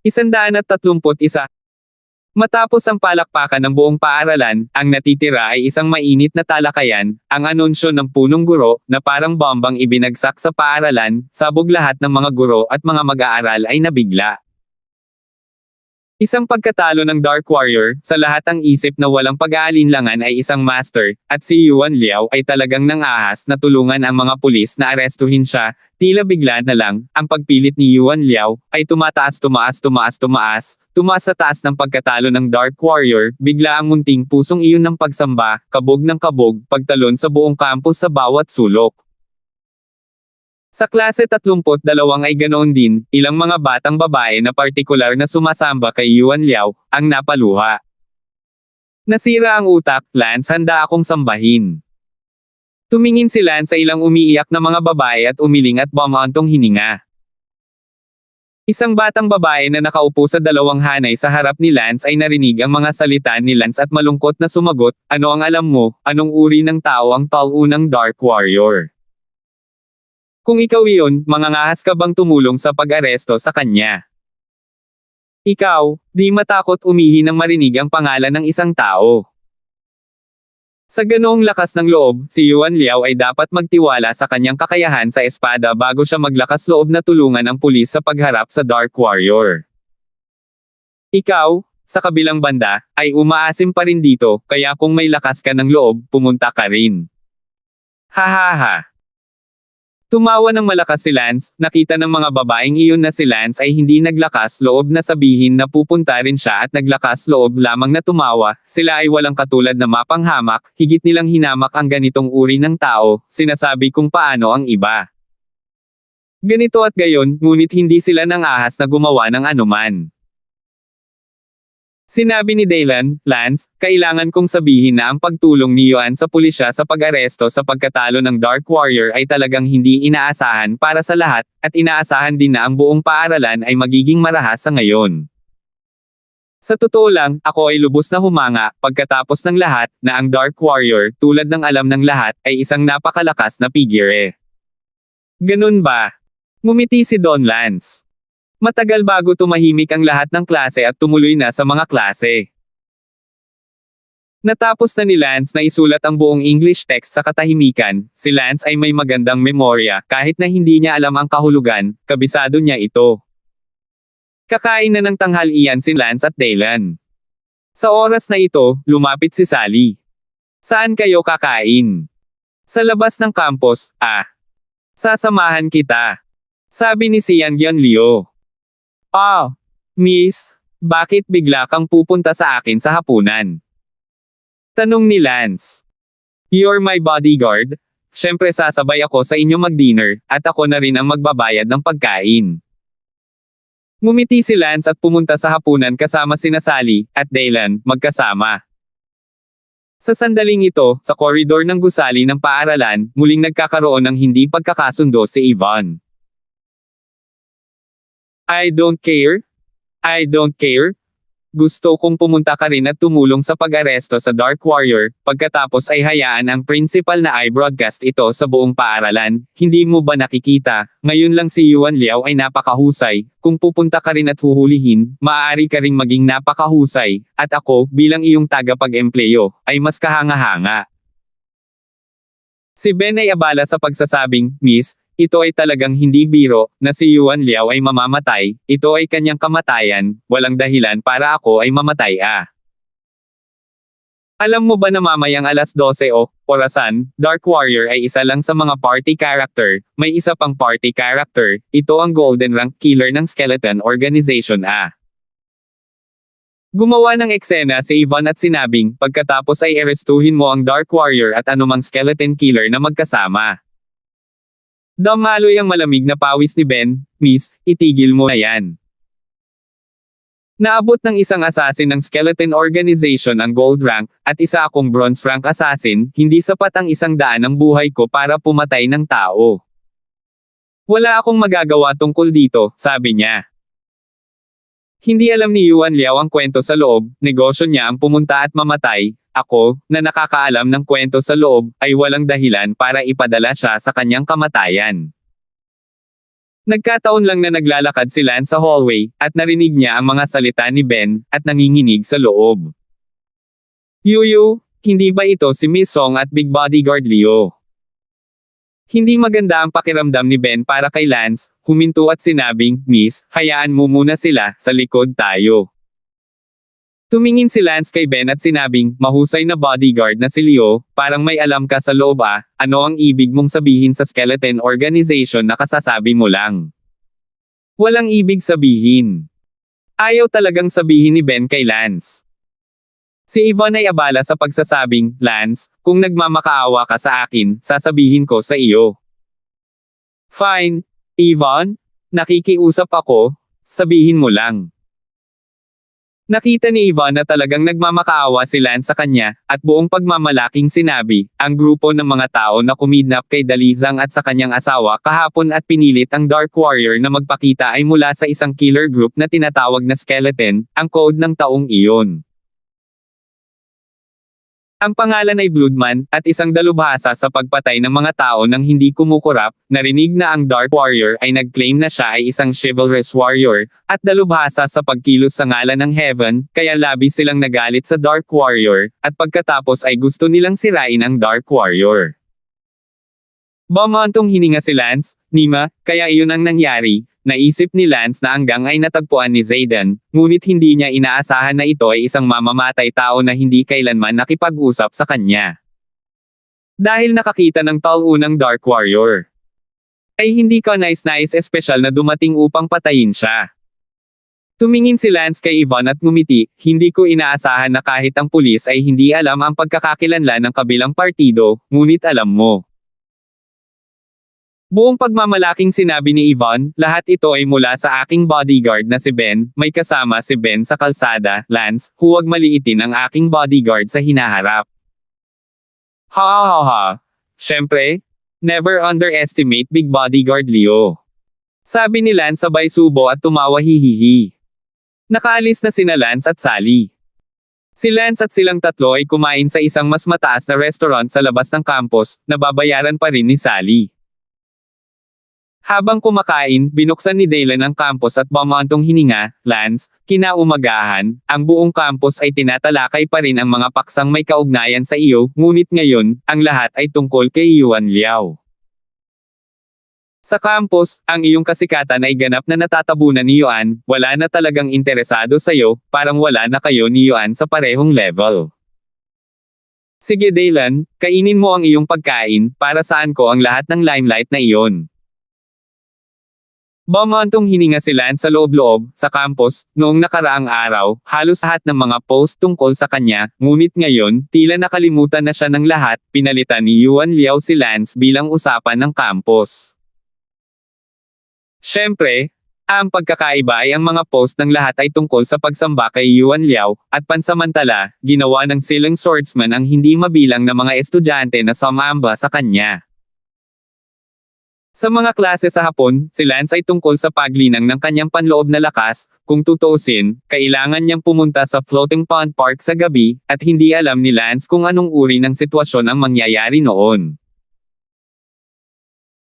131. Matapos ang palakpakan ng buong paaralan, ang natitira ay isang mainit na talakayan, ang anunsyo ng punong guro, na parang bombang ibinagsak sa paaralan, sabog lahat ng mga guro at mga mag-aaral ay nabigla. Isang pagkatalo ng Dark Warrior, sa lahat ang isip na walang pag-aalinlangan ay isang master, at si Yuan Liao ay talagang nang-ahas na tulungan ang mga pulis na arestuhin siya, tila bigla na lang, ang pagpilit ni Yuan Liao, ay tumaas sa taas ng pagkatalo ng Dark Warrior, bigla ang munting pusong iyon ng pagsamba, kabog ng kabog, pagtalon sa buong campus sa bawat sulok. Sa klase 32 ay ganoon din, ilang mga batang babae na partikular na sumasamba kay Yuan Liao, ang napaluha. Nasira ang utak, Lance, handa akong sambahin. Tumingin si Lance sa ilang umiiyak na mga babae at umiling at bumantong hininga. Isang batang babae na nakaupo sa dalawang hanay sa harap ni Lance ay narinig ang mga salita ni Lance at malungkot na sumagot, "Ano ang alam mo, anong uri ng tao ang taunang Dark Warrior? Kung ikaw iyon, mangangahas ka bang tumulong sa pag-aresto sa kanya? Ikaw, di matakot umihi nang marinig ang pangalan ng isang tao." Sa ganoong lakas ng loob, si Yuan Liao ay dapat magtiwala sa kanyang kakayahan sa espada bago siya maglakas loob na tulungan ang pulis sa pagharap sa Dark Warrior. Ikaw, sa kabilang banda, ay umaasim pa rin dito, kaya kung may lakas ka ng loob, pumunta ka rin. Hahaha. Tumawa ng malakas si Lance, nakita ng mga babaeng iyon na si Lance ay hindi naglakas loob na sabihin na pupunta rin siya at naglakas loob lamang na tumawa, sila ay walang katulad na mapanghamak, higit nilang hinamak ang ganitong uri ng tao, sinasabi kung paano ang iba. Ganito at gayon, ngunit hindi sila nang ahas na gumawa ng anuman. Sinabi ni Dylan, "Lance, kailangan kong sabihin na ang pagtulong ni Yuan sa pulisya sa pag-aresto sa pagkatalo ng Dark Warrior ay talagang hindi inaasahan para sa lahat, at inaasahan din na ang buong paaralan ay magiging marahas sa ngayon. Sa totoo lang, ako ay lubos na humanga, pagkatapos ng lahat, na ang Dark Warrior, tulad ng alam ng lahat, ay isang napakalakas na figure. Ganun ba?" Ngumiti si Don Lance. Matagal bago tumahimik ang lahat ng klase at tumuloy na sa mga klase. Natapos na ni Lance na isulat ang buong English text sa katahimikan, si Lance ay may magandang memorya, kahit na hindi niya alam ang kahulugan, kabisado niya ito. Kakain na ng tanghalian si Lance at Dylan. Sa oras na ito, lumapit si Sally. "Saan kayo kakain?" "Sa labas ng campus, Sasamahan kita," sabi ni Sian Leo. Miss, bakit bigla kang pupunta sa akin sa hapunan?" Tanong ni Lance. "You're my bodyguard. Syempre sasabay ako sa inyo mag-dinner, at ako na rin ang magbabayad ng pagkain." Ngumiti si Lance at pumunta sa hapunan kasama sina Sally at Dylan, magkasama. Sa sandaling ito, sa koridor ng gusali ng paaralan, muling nagkakaroon ng hindi pagkakasundo si Yvonne. I don't care. Gusto kong pumunta ka rin at tumulong sa pag-aresto sa Dark Warrior, pagkatapos ay hayaan ang principal na i-broadcast ito sa buong paaralan. Hindi mo ba nakikita, ngayon lang si Yuan Liao ay napakahusay, kung pupunta ka rin at huhulihin, maaari ka ring maging napakahusay, at ako, bilang iyong tagapag-empleyo, ay mas kahanga-hanga. Si Ben ay abala sa pagsasabing, "Miss, ito ay talagang hindi biro, na si Yuan Liao ay mamamatay, ito ay kanyang kamatayan, walang dahilan para ako ay mamatay." Alam mo ba na mamayang alas 12 orasan, Dark Warrior ay isa lang sa mga party character, may isa pang party character, ito ang Golden Rank Killer ng Skeleton Organization Gumawa ng eksena si Yvonne at sinabing, pagkatapos ay arestuhin mo ang Dark Warrior at anumang Skeleton Killer na magkasama. Damaloy ang malamig na pawis ni Ben, "Miss, itigil mo na yan." Naabot ng isang assassin ng Skeleton Organization ang Gold Rank, at isa akong Bronze Rank assassin, hindi sapat ang 100 ng buhay ko para pumatay ng tao. "Wala akong magagawa tungkol dito," sabi niya. Hindi alam ni Yuan Liao ang kwento sa loob, negosyo niya ang pumunta at mamatay. Ako, na nakakaalam ng kwento sa loob, ay walang dahilan para ipadala siya sa kanyang kamatayan. Nagkataon lang na naglalakad si Lance sa hallway, at narinig niya ang mga salita ni Ben, at nanginginig sa loob. Yuyu, hindi ba ito si Miss Song at Big Bodyguard Leo? Hindi maganda ang pakiramdam ni Ben para kay Lance, huminto at sinabing, Miss, hayaan mo muna sila, sa likod tayo. Tumingin si Lance kay Ben at sinabing, mahusay na bodyguard na si Leo, parang may alam ka sa loob ano ang ibig mong sabihin sa skeleton organization na kasasabi mo lang? Walang ibig sabihin. Ayaw talagang sabihin ni Ben kay Lance. Si Yvonne ay abala sa pagsasabing, Lance, kung nagmamakaawa ka sa akin, sasabihin ko sa iyo. Fine, Yvonne, nakikiusap ako, sabihin mo lang. Nakita ni Yvonne na talagang nagmamakaawa si Lance sa kanya, at buong pagmamalaking sinabi, ang grupo ng mga tao na kumidnap kay Dalizang at sa kanyang asawa kahapon at pinilit ang Dark Warrior na magpakita ay mula sa isang killer group na tinatawag na Skeleton, ang code ng taong iyon. Ang pangalan ay Bloodman, at isang dalubhasa sa pagpatay ng mga tao nang hindi kumukurap. Narinig na ang Dark Warrior ay nag-claim na siya ay isang chivalrous warrior, at dalubhasa sa pagkilos sa ngalan ng Heaven, kaya labis silang nagalit sa Dark Warrior, at pagkatapos ay gusto nilang sirain ang Dark Warrior. Bumantong hininga si Lance, Nima, kaya iyon ang nangyari. Naisip ni Lance na ang gang ay natagpuan ni Zayden, ngunit hindi niya inaasahan na ito ay isang mamamatay tao na hindi kailanman nakipag-usap sa kanya. Dahil nakakita ng taunang Dark Warrior, ay hindi ka nais-nais espesyal na dumating upang patayin siya. Tumingin si Lance kay Yvonne at ngumiti, hindi ko inaasahan na kahit ang pulis ay hindi alam ang pagkakakilanlan ng kabilang partido, ngunit alam mo. Buong pagmamalaking sinabi ni Yvonne, lahat ito ay mula sa aking bodyguard na si Ben, may kasama si Ben sa kalsada, Lance, huwag maliitin ang aking bodyguard sa hinaharap. Ha. Siyempre, never underestimate Big Bodyguard Leo. Sabi ni Lance sabay subo at tumawa hihihi. Nakaalis na sina Lance at Sally. Si Lance at silang tatlo ay kumain sa isang mas mataas na restaurant sa labas ng campus, nababayaran pa rin ni Sally. Habang kumakain, binuksan ni Dylan ang campus at bumantong hininga, Lance, kinaumagahan, ang buong campus ay tinatalakay pa rin ang mga paksang may kaugnayan sa iyo, ngunit ngayon, ang lahat ay tungkol kay Yuan Liao. Sa campus, ang iyong kasikatan ay ganap na natatabunan ni Yuan, wala na talagang interesado sa iyo, parang wala na kayo ni Yuan sa parehong level. Sige Dylan, kainin mo ang iyong pagkain, para saan ko ang lahat ng limelight na iyon. Bumantong hininga si Lance sa loob-loob, sa campus, noong nakaraang araw, halos lahat ng mga post tungkol sa kanya, ngunit ngayon, tila nakalimutan na siya ng lahat, pinalitan ni Yuan Liao si Lance bilang usapan ng campus. Siyempre, ang pagkakaiba ay ang mga post ng lahat ay tungkol sa pagsamba kay Yuan Liao, at pansamantala, ginawa ng silang swordsman ang hindi mabilang na mga estudyante na sumamba sa kanya. Sa mga klase sa hapon, si Lance ay tungkol sa paglinang ng kanyang panloob na lakas, kung tutuusin, kailangan niyang pumunta sa floating pond park sa gabi, at hindi alam ni Lance kung anong uri ng sitwasyon ang mangyayari noon.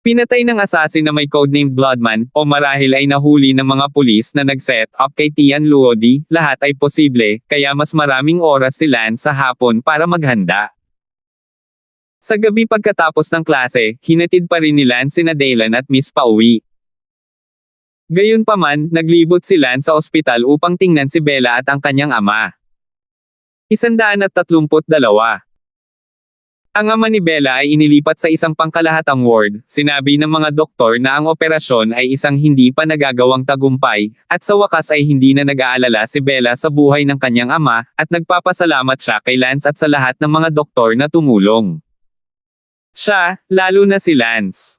Pinatay ng assassin na may codename Bloodman, o marahil ay nahuli ng mga pulis na nag-set up kay Tian Luodi, lahat ay posible, kaya mas maraming oras si Lance sa hapon para maghanda. Sa gabi pagkatapos ng klase, hinatid pa rin ni Lance sina Dylan at Miss pauwi. Gayunpaman, naglibot si Lance sa ospital upang tingnan si Bella at ang kanyang ama. 132. Ang ama ni Bella ay inilipat sa isang pangkalahatang ward, sinabi ng mga doktor na ang operasyon ay isang hindi pa nagagawang tagumpay, at sa wakas ay hindi na nag-aalala si Bella sa buhay ng kanyang ama, at nagpapasalamat siya kay Lance at sa lahat ng mga doktor na tumulong. Siya, lalo na si Lance.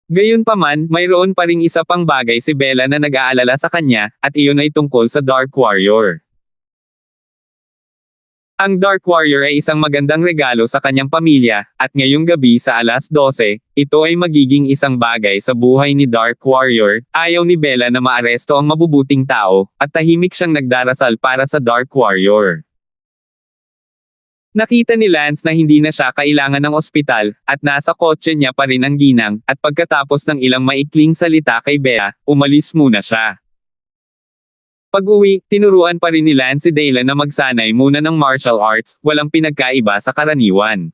Gayunpaman, mayroon pa ring isa pang bagay si Bella na nag-aalala sa kanya, at iyon ay tungkol sa Dark Warrior. Ang Dark Warrior ay isang magandang regalo sa kanyang pamilya, at ngayong gabi sa alas 12, ito ay magiging isang bagay sa buhay ni Dark Warrior. Ayaw ni Bella na maaresto ang mabubuting tao, at tahimik siyang nagdarasal para sa Dark Warrior. Nakita ni Lance na hindi na siya kailangan ng ospital, at nasa kotse niya pa rin ang ginang, at pagkatapos ng ilang maikling salita kay Bea, umalis muna siya. Pag-uwi, tinuruan pa rin ni Lance si Dayla na magsanay muna ng martial arts, walang pinagkaiba sa karaniwan.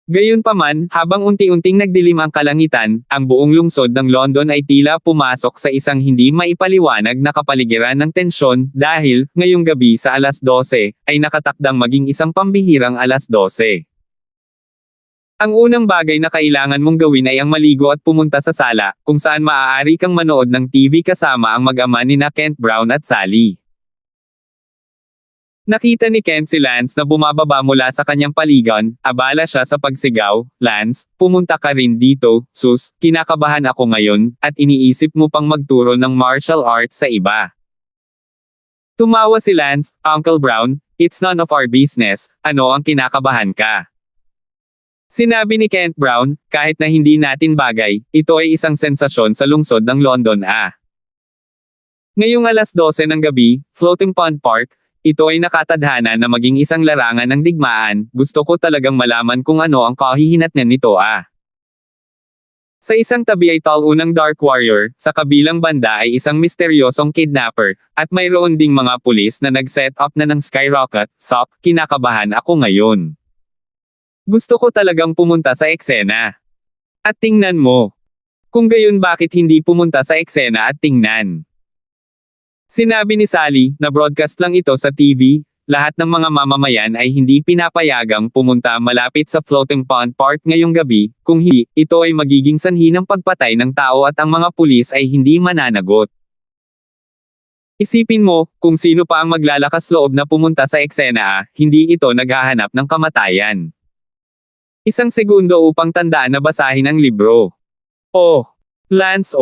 Gayunpaman, habang unti-unting nagdilim ang kalangitan, ang buong lungsod ng London ay tila pumasok sa isang hindi maipaliwanag na kapaligiran ng tensyon, dahil, ngayong gabi sa alas 12, ay nakatakdang maging isang pambihirang alas 12. Ang unang bagay na kailangan mong gawin ay ang maligo at pumunta sa sala, kung saan maaari kang manood ng TV kasama ang mag-ama nina Kent Brown at Sally. Nakita ni Kent si Lance na bumababa mula sa kanyang paligan, abala siya sa pagsigaw, "Lance, pumunta ka rin dito, sus, kinakabahan ako ngayon, at iniisip mo pang magturo ng martial arts sa iba." Tumawa si Lance, "Uncle Brown, it's none of our business, ano ang kinakabahan ka?" Sinabi ni Kent Brown, "Kahit na hindi natin bagay, ito ay isang sensasyon sa lungsod ng London Ngayong alas 12 ng gabi, Floating Pond Park, ito ay nakatadhana na maging isang larangan ng digmaan, gusto ko talagang malaman kung ano ang kahihinatnan nito Sa isang tabi ay taunang Dark Warrior, sa kabilang banda ay isang misteryosong kidnapper, at mayroon ding mga pulis na nag-set up na ng skyrocket, kinakabahan ako ngayon. Gusto ko talagang pumunta sa eksena. At tingnan mo. Kung gayon bakit hindi pumunta sa eksena at tingnan? Sinabi ni Sally, na broadcast lang ito sa TV, lahat ng mga mamamayan ay hindi pinapayagang pumunta malapit sa Floating Pond Park ngayong gabi, kung hindi, ito ay magiging sanhi ng pagpatay ng tao at ang mga pulis ay hindi mananagot. Isipin mo, kung sino pa ang maglalakas loob na pumunta sa eksena hindi ito naghahanap ng kamatayan. Isang segundo upang tandaan na basahin ang libro. Lance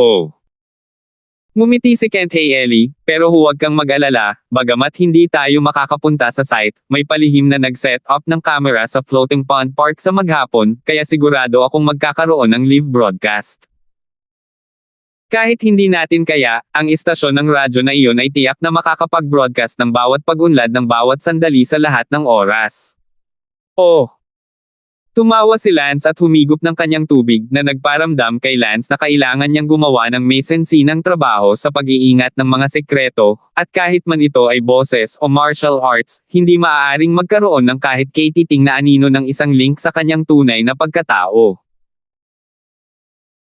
Ngumiti si Kent. "Hey Ellie, pero huwag kang mag-alala, bagamat hindi tayo makakapunta sa site, may palihim na nag-set up ng camera sa Floating Pond Park sa maghapon, kaya sigurado akong magkakaroon ng live broadcast. Kahit hindi natin kaya, ang istasyon ng radyo na iyon ay tiyak na makakapag-broadcast ng bawat pag-unlad ng bawat sandali sa lahat ng oras." Tumawa si Lance at humigop ng kanyang tubig na nagparamdam kay Lance na kailangan niyang gumawa ng may sensinang trabaho sa pag-iingat ng mga sekreto, at kahit man ito ay boses o martial arts, hindi maaaring magkaroon ng kahit katiting na anino ng isang link sa kanyang tunay na pagkatao.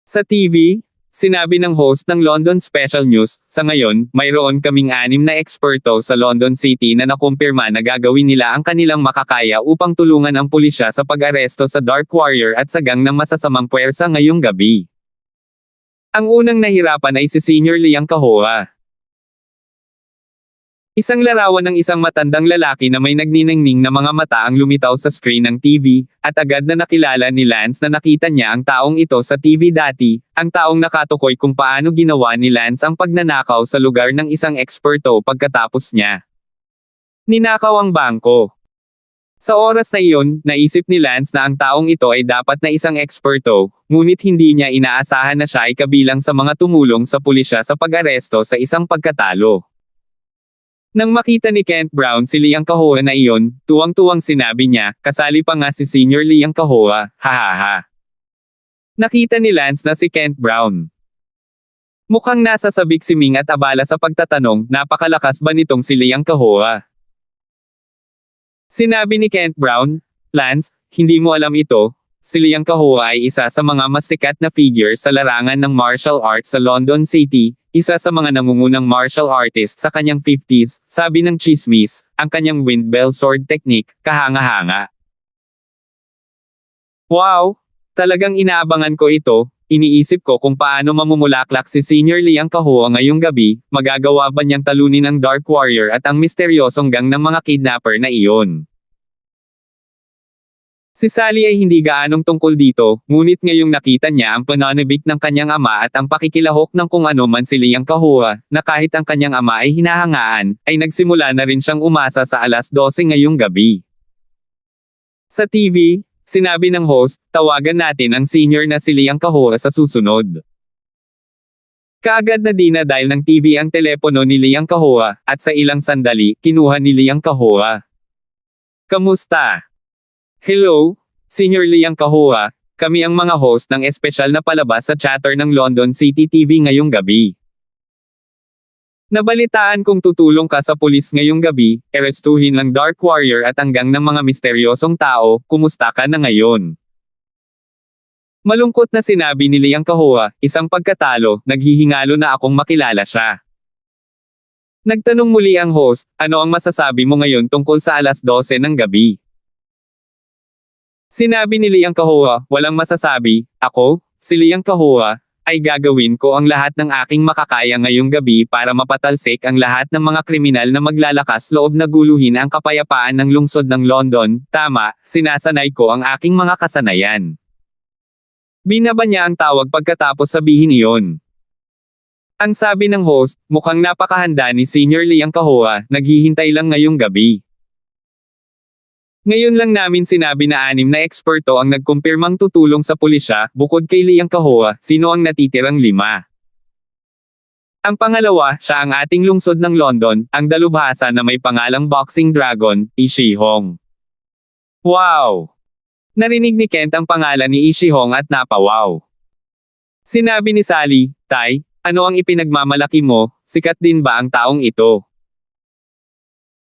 Sa TV, sinabi ng host ng London Special News, "Sa ngayon, mayroon kaming 6 na eksperto sa London City na nakumpirma na gagawin nila ang kanilang makakaya upang tulungan ang pulisya sa pag-aresto sa Dark Warrior at sa gang ng masasamang puwersa ngayong gabi." Ang unang nahirapan ay si Senior Liang Kahua. Isang larawan ng isang matandang lalaki na may nagniningning na mga mata ang lumitaw sa screen ng TV, at agad na nakilala ni Lance na nakita niya ang taong ito sa TV dati, ang taong nakatukoy kung paano ginawa ni Lance ang pagnanakaw sa lugar ng isang eksperto pagkatapos niya. Ninakaw ang bangko. Sa oras na iyon, naisip ni Lance na ang taong ito ay dapat na isang eksperto, ngunit hindi niya inaasahan na siya ay kabilang sa mga tumulong sa pulisya sa pag-aresto sa isang pagkatalo. Nang makita ni Kent Brown si Liang Kahua na iyon, tuwang-tuwang sinabi niya, "Kasali pa nga si Senior Liang Kahua, hahaha." Nakita ni Lance na si Kent Brown. Mukhang nasa sabik si Ming at abala sa pagtatanong, napakalakas ba nitong si Liang Kahua? Sinabi ni Kent Brown, "Lance, hindi mo alam ito, si Liang Kahua ay isa sa mga mas sikat na figure sa larangan ng martial arts sa London City, isa sa mga nangungunang martial artist sa kanyang 50s, sabi ng chismis, ang kanyang windbell sword technique, kahanga-hanga." Wow! Talagang inaabangan ko ito, iniisip ko kung paano mamumulaklak si Senior Liang Kahua ngayong gabi, magagawa ba niyang talunin ang Dark Warrior at ang misteryosong gang ng mga kidnapper na iyon. Si Sally ay hindi gaanong tungkol dito, ngunit ngayong nakita niya ang pananabik ng kanyang ama at ang pakikilahok ng kung ano man si Liang Kahua, na kahit ang kanyang ama ay hinahangaan, ay nagsimula na rin siyang umasa sa alas 12 ngayong gabi. Sa TV, sinabi ng host, "Tawagan natin ang senior na si Liang Kahua sa susunod." Kaagad na dinadial ng TV ang telepono ni Liang Kahua, at sa ilang sandali, kinuha ni Liang Kahua. Kamusta? Hello, Senior Liang Kahua. Kami ang mga host ng espesyal na palabas sa chatter ng London City TV ngayong gabi. Nabalitaan kong tutulong ka sa pulis ngayong gabi, arestuhin ng Dark Warrior at hanggang ng mga misteryosong tao, kumusta ka na ngayon? Malungkot na sinabi ni Liang Kahua, isang pagkatalo, naghihingalo na akong makilala siya. Nagtanong muli ang host, ano ang masasabi mo ngayon tungkol sa 12:00 ng gabi? Sinabi ni Liang Kahua, walang masasabi, ako, si Liang Kahua, ay gagawin ko ang lahat ng aking makakaya ngayong gabi para mapatalsik ang lahat ng mga kriminal na maglalakas loob na guluhin ang kapayapaan ng lungsod ng London. Tama, sinasanay ko ang aking mga kasanayan. Binaba niya ang tawag pagkatapos sabihin iyon. Ang sabi ng host, mukhang napakahanda ni Senior Liang Kahua, naghihintay lang ngayong gabi. Ngayon lang namin sinabi na 6 na eksperto ang nagkumpirmang tutulong sa pulisya, bukod kay Liang Kahua, sino ang natitirang 5? Ang pangalawa, siya ang ating lungsod ng London, ang dalubhasa na may pangalang Boxing Dragon, Ishihong. Wow! Narinig ni Kent ang pangalan ni Ishihong at napawaw. Sinabi ni Sally, Tay, ano ang ipinagmamalaki mo, sikat din ba ang taong ito?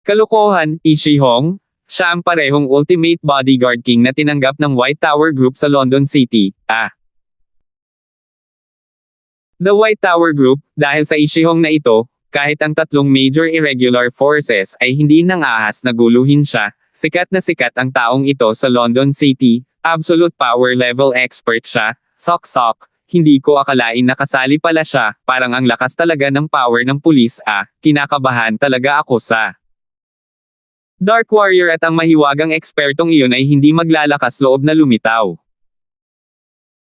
Kalokohan, Ishihong? Siya ang parehong ultimate bodyguard king na tinanggap ng White Tower Group sa London City, The White Tower Group, dahil sa Ishihong na ito, kahit ang 3 major irregular forces ay hindi nang ahas na guluhin siya, sikat ang taong ito sa London City, absolute power level expert siya, sok-sok. Hindi ko akalain na kasali pala siya, parang ang lakas talaga ng power ng pulis kinakabahan talaga ako sa Dark Warrior at ang mahiwagang ekspertong iyon ay hindi maglalakas loob na lumitaw.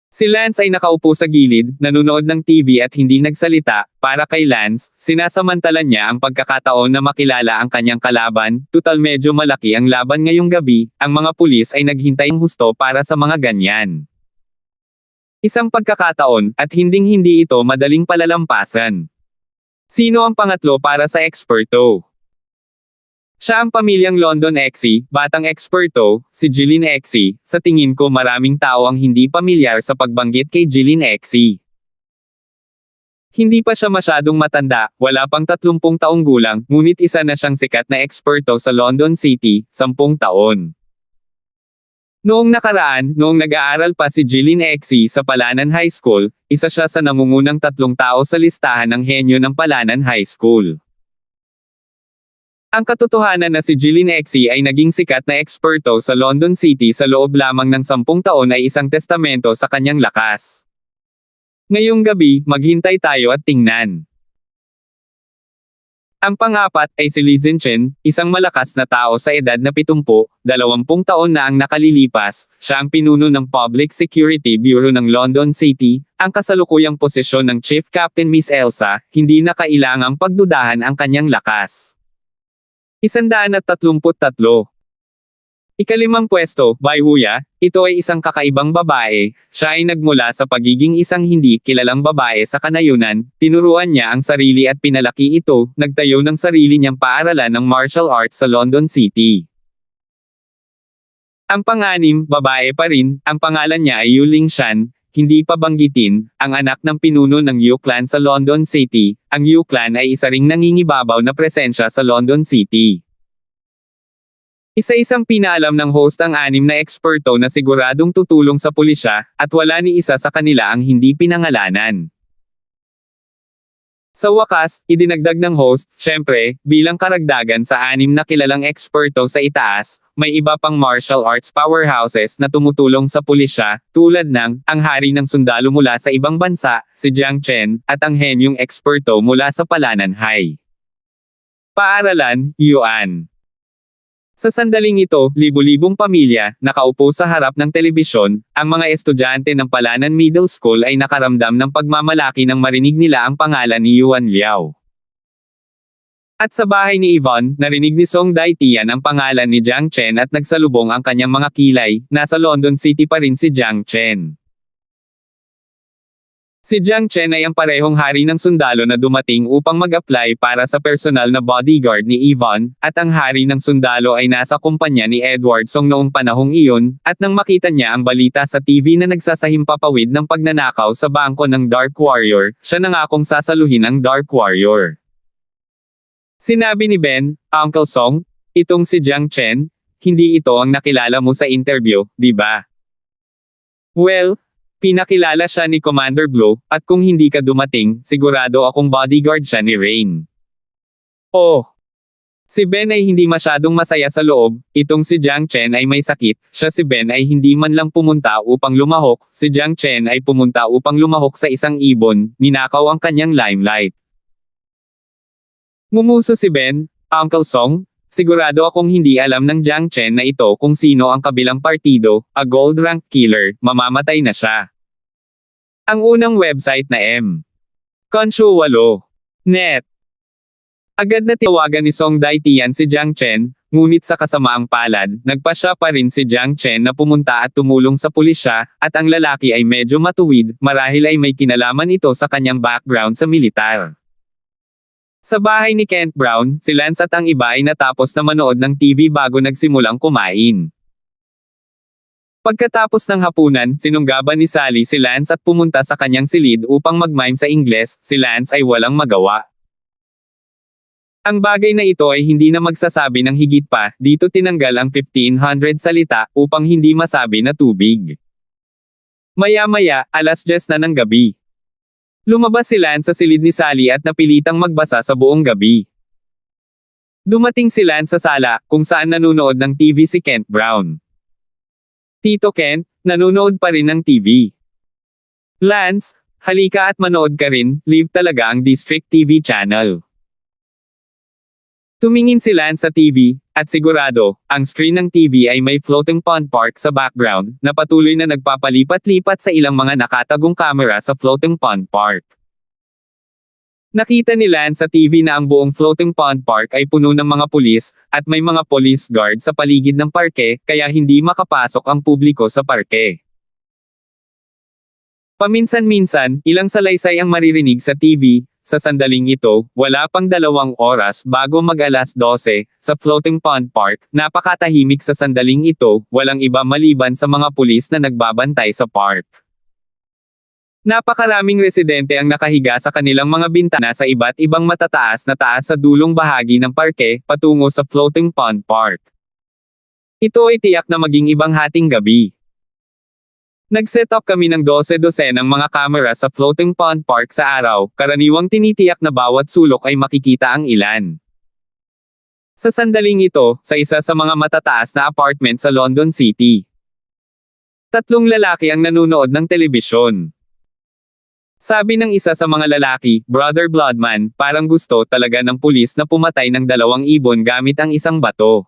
Si Lance ay nakaupo sa gilid, nanonood ng TV at hindi nagsalita, para kay Lance, sinasamantala niya ang pagkakataon na makilala ang kanyang kalaban, tutal medyo malaki ang laban ngayong gabi, ang mga pulis ay naghintay ng husto para sa mga ganyan. Isang pagkakataon, at hinding-hindi ito madaling palalampasan. Sino ang pangatlo para sa eksperto? Siya ang pamilyang London Exy, batang eksperto, si Jillian Exy. Sa tingin ko maraming tao ang hindi pamilyar sa pagbanggit kay Jillian Exy. Hindi pa siya masyadong matanda, wala pang 30 taong gulang, ngunit isa na siyang sikat na eksperto sa London City, 10 taon. Noong nakaraan, noong nag-aaral pa si Jillian Exy sa Palanan High School, isa siya sa nangungunang 3 tao sa listahan ng henyo ng Palanan High School. Ang katotohanan na si Jillian Exy ay naging sikat na eksperto sa London City sa loob lamang ng 10 taon ay isang testamento sa kanyang lakas. Ngayong gabi, maghintay tayo at tingnan. Ang pang-apat ay si Li Zichen, isang malakas na tao sa edad na 70, 20 taon na ang nakalilipas, siya ang pinuno ng Public Security Bureau ng London City, ang kasalukuyang posisyon ng Chief Captain Miss Elsa, hindi na kailangang pagdudahan ang kanyang lakas. 133. Ika-5 pwesto, Bai Huya, ito ay isang kakaibang babae, siya ay nagmula sa pagiging isang hindi kilalang babae sa kanayunan, tinuruan niya ang sarili at pinalaki ito, nagtayo ng sarili niyang paaralan ng martial arts sa London City. Ang pang-6, babae pa rin, ang pangalan niya ay Yu Lingshan, hindi pa banggitin, ang anak ng pinuno ng Yu Clan sa London City, ang Yu Clan ay isa ring nangingibabaw na presensya sa London City. Isa-isang pinaalam ng host ang 6 na eksperto na siguradong tutulong sa pulisya, at wala ni isa sa kanila ang hindi pinangalanan. Sa wakas, idinagdag ng host, syempre, bilang karagdagan sa 6 na kilalang eksperto sa itaas, may iba pang martial arts powerhouses na tumutulong sa pulisya, tulad ng, ang hari ng sundalo mula sa ibang bansa, si Jiang Chen, at ang henyong eksperto mula sa Palanan High. Paaralan, Yuan. Sa sandaling ito, libu-libong pamilya, nakaupo sa harap ng telebisyon, ang mga estudyante ng Palanan Middle School ay nakaramdam ng pagmamalaki nang marinig nila ang pangalan ni Yuan Liao. At sa bahay ni Yvonne, narinig ni Song Dai Tian ang pangalan ni Jiang Chen at nagsalubong ang kanyang mga kilay, nasa London City pa rin si Jiang Chen. Si Jiang Chen ay ang parehong hari ng sundalo na dumating upang mag-apply para sa personal na bodyguard ni Yvonne, at ang hari ng sundalo ay nasa kumpanya ni Edward Song noong panahong iyon, at nang makita niya ang balita sa TV na nagsasahimpapawid ng pagnanakaw sa bangko ng Dark Warrior, siya nangakong sasaluhin ang Dark Warrior. Sinabi ni Ben, Uncle Song, itong si Jiang Chen, hindi ito ang nakilala mo sa interview, di ba? Well, pinakilala siya ni Commander Blue, at kung hindi ka dumating, sigurado akong bodyguard siya ni Rain. Oh! Si Ben ay hindi masyadong masaya sa loob, itong si Jiang Chen ay may sakit, siya si Ben ay hindi man lang pumunta upang lumahok, si Jiang Chen ay pumunta upang lumahok sa isang ibon, ninakaw ang kanyang limelight. Ngumuso si Ben, Uncle Song, sigurado akong hindi alam ng Jiang Chen na ito kung sino ang kabilang partido, a gold rank killer, mamamatay na siya. Ang unang website na Conshu 8. Net. Agad na tiwagan ni Song Daitian si Jiang Chen, ngunit sa kasamaang palad, nagpasya pa rin si Jiang Chen na pumunta at tumulong sa pulisya, at ang lalaki ay medyo matuwid, marahil ay may kinalaman ito sa kanyang background sa militar. Sa bahay ni Kent Brown, si Lance at ang iba ay natapos na manood ng TV bago nagsimulang kumain. Pagkatapos ng hapunan, sinunggaban ni Sally si Lance at pumunta sa kanyang silid upang mag-mime sa Ingles, si Lance ay walang magawa. Ang bagay na ito ay hindi na magsasabi ng higit pa, dito tinanggal ang 1500 salita, upang hindi masabi na tubig. Maya-maya, 10:00 na ng gabi. Lumabas si Lance sa silid ni Sally at napilitang magbasa sa buong gabi. Dumating si Lance sa sala, kung saan nanunood ng TV si Kent Brown. Tito Kent, nanunood pa rin ng TV. Lance, halika at manood ka rin, live talaga ang District TV channel. Tumingin si Lance sa TV, at sigurado, ang screen ng TV ay may floating pond park sa background, na patuloy na nagpapalipat-lipat sa ilang mga nakatagong kamera sa floating pond park. Nakita ni Lance sa TV na ang buong floating pond park ay puno ng mga pulis, at may mga police guard sa paligid ng parke, kaya hindi makapasok ang publiko sa parke. Paminsan-minsan, ilang salaysay ang maririnig sa TV. Sa sandaling ito, wala pang 2 oras bago mag-12:00, sa floating pond park, napakatahimik sa sandaling ito, walang iba maliban sa mga pulis na nagbabantay sa park. Napakaraming residente ang nakahiga sa kanilang mga bintana sa iba't ibang matataas na taas sa dulong bahagi ng parke, patungo sa floating pond park. Ito ay tiyak na maging ibang hating gabi. Nag-set up kami ng 12 ng mga kamera sa floating pond park sa araw, karaniwang tinitiyak na bawat sulok ay makikita ang ilan. Sa sandaling ito, sa isa sa mga matataas na apartment sa London City. 3 lalaki ang nanunood ng telebisyon. Sabi ng isa sa mga lalaki, Brother Bloodman, parang gusto talaga ng pulis na pumatay ng 2 ibon gamit ang isang bato.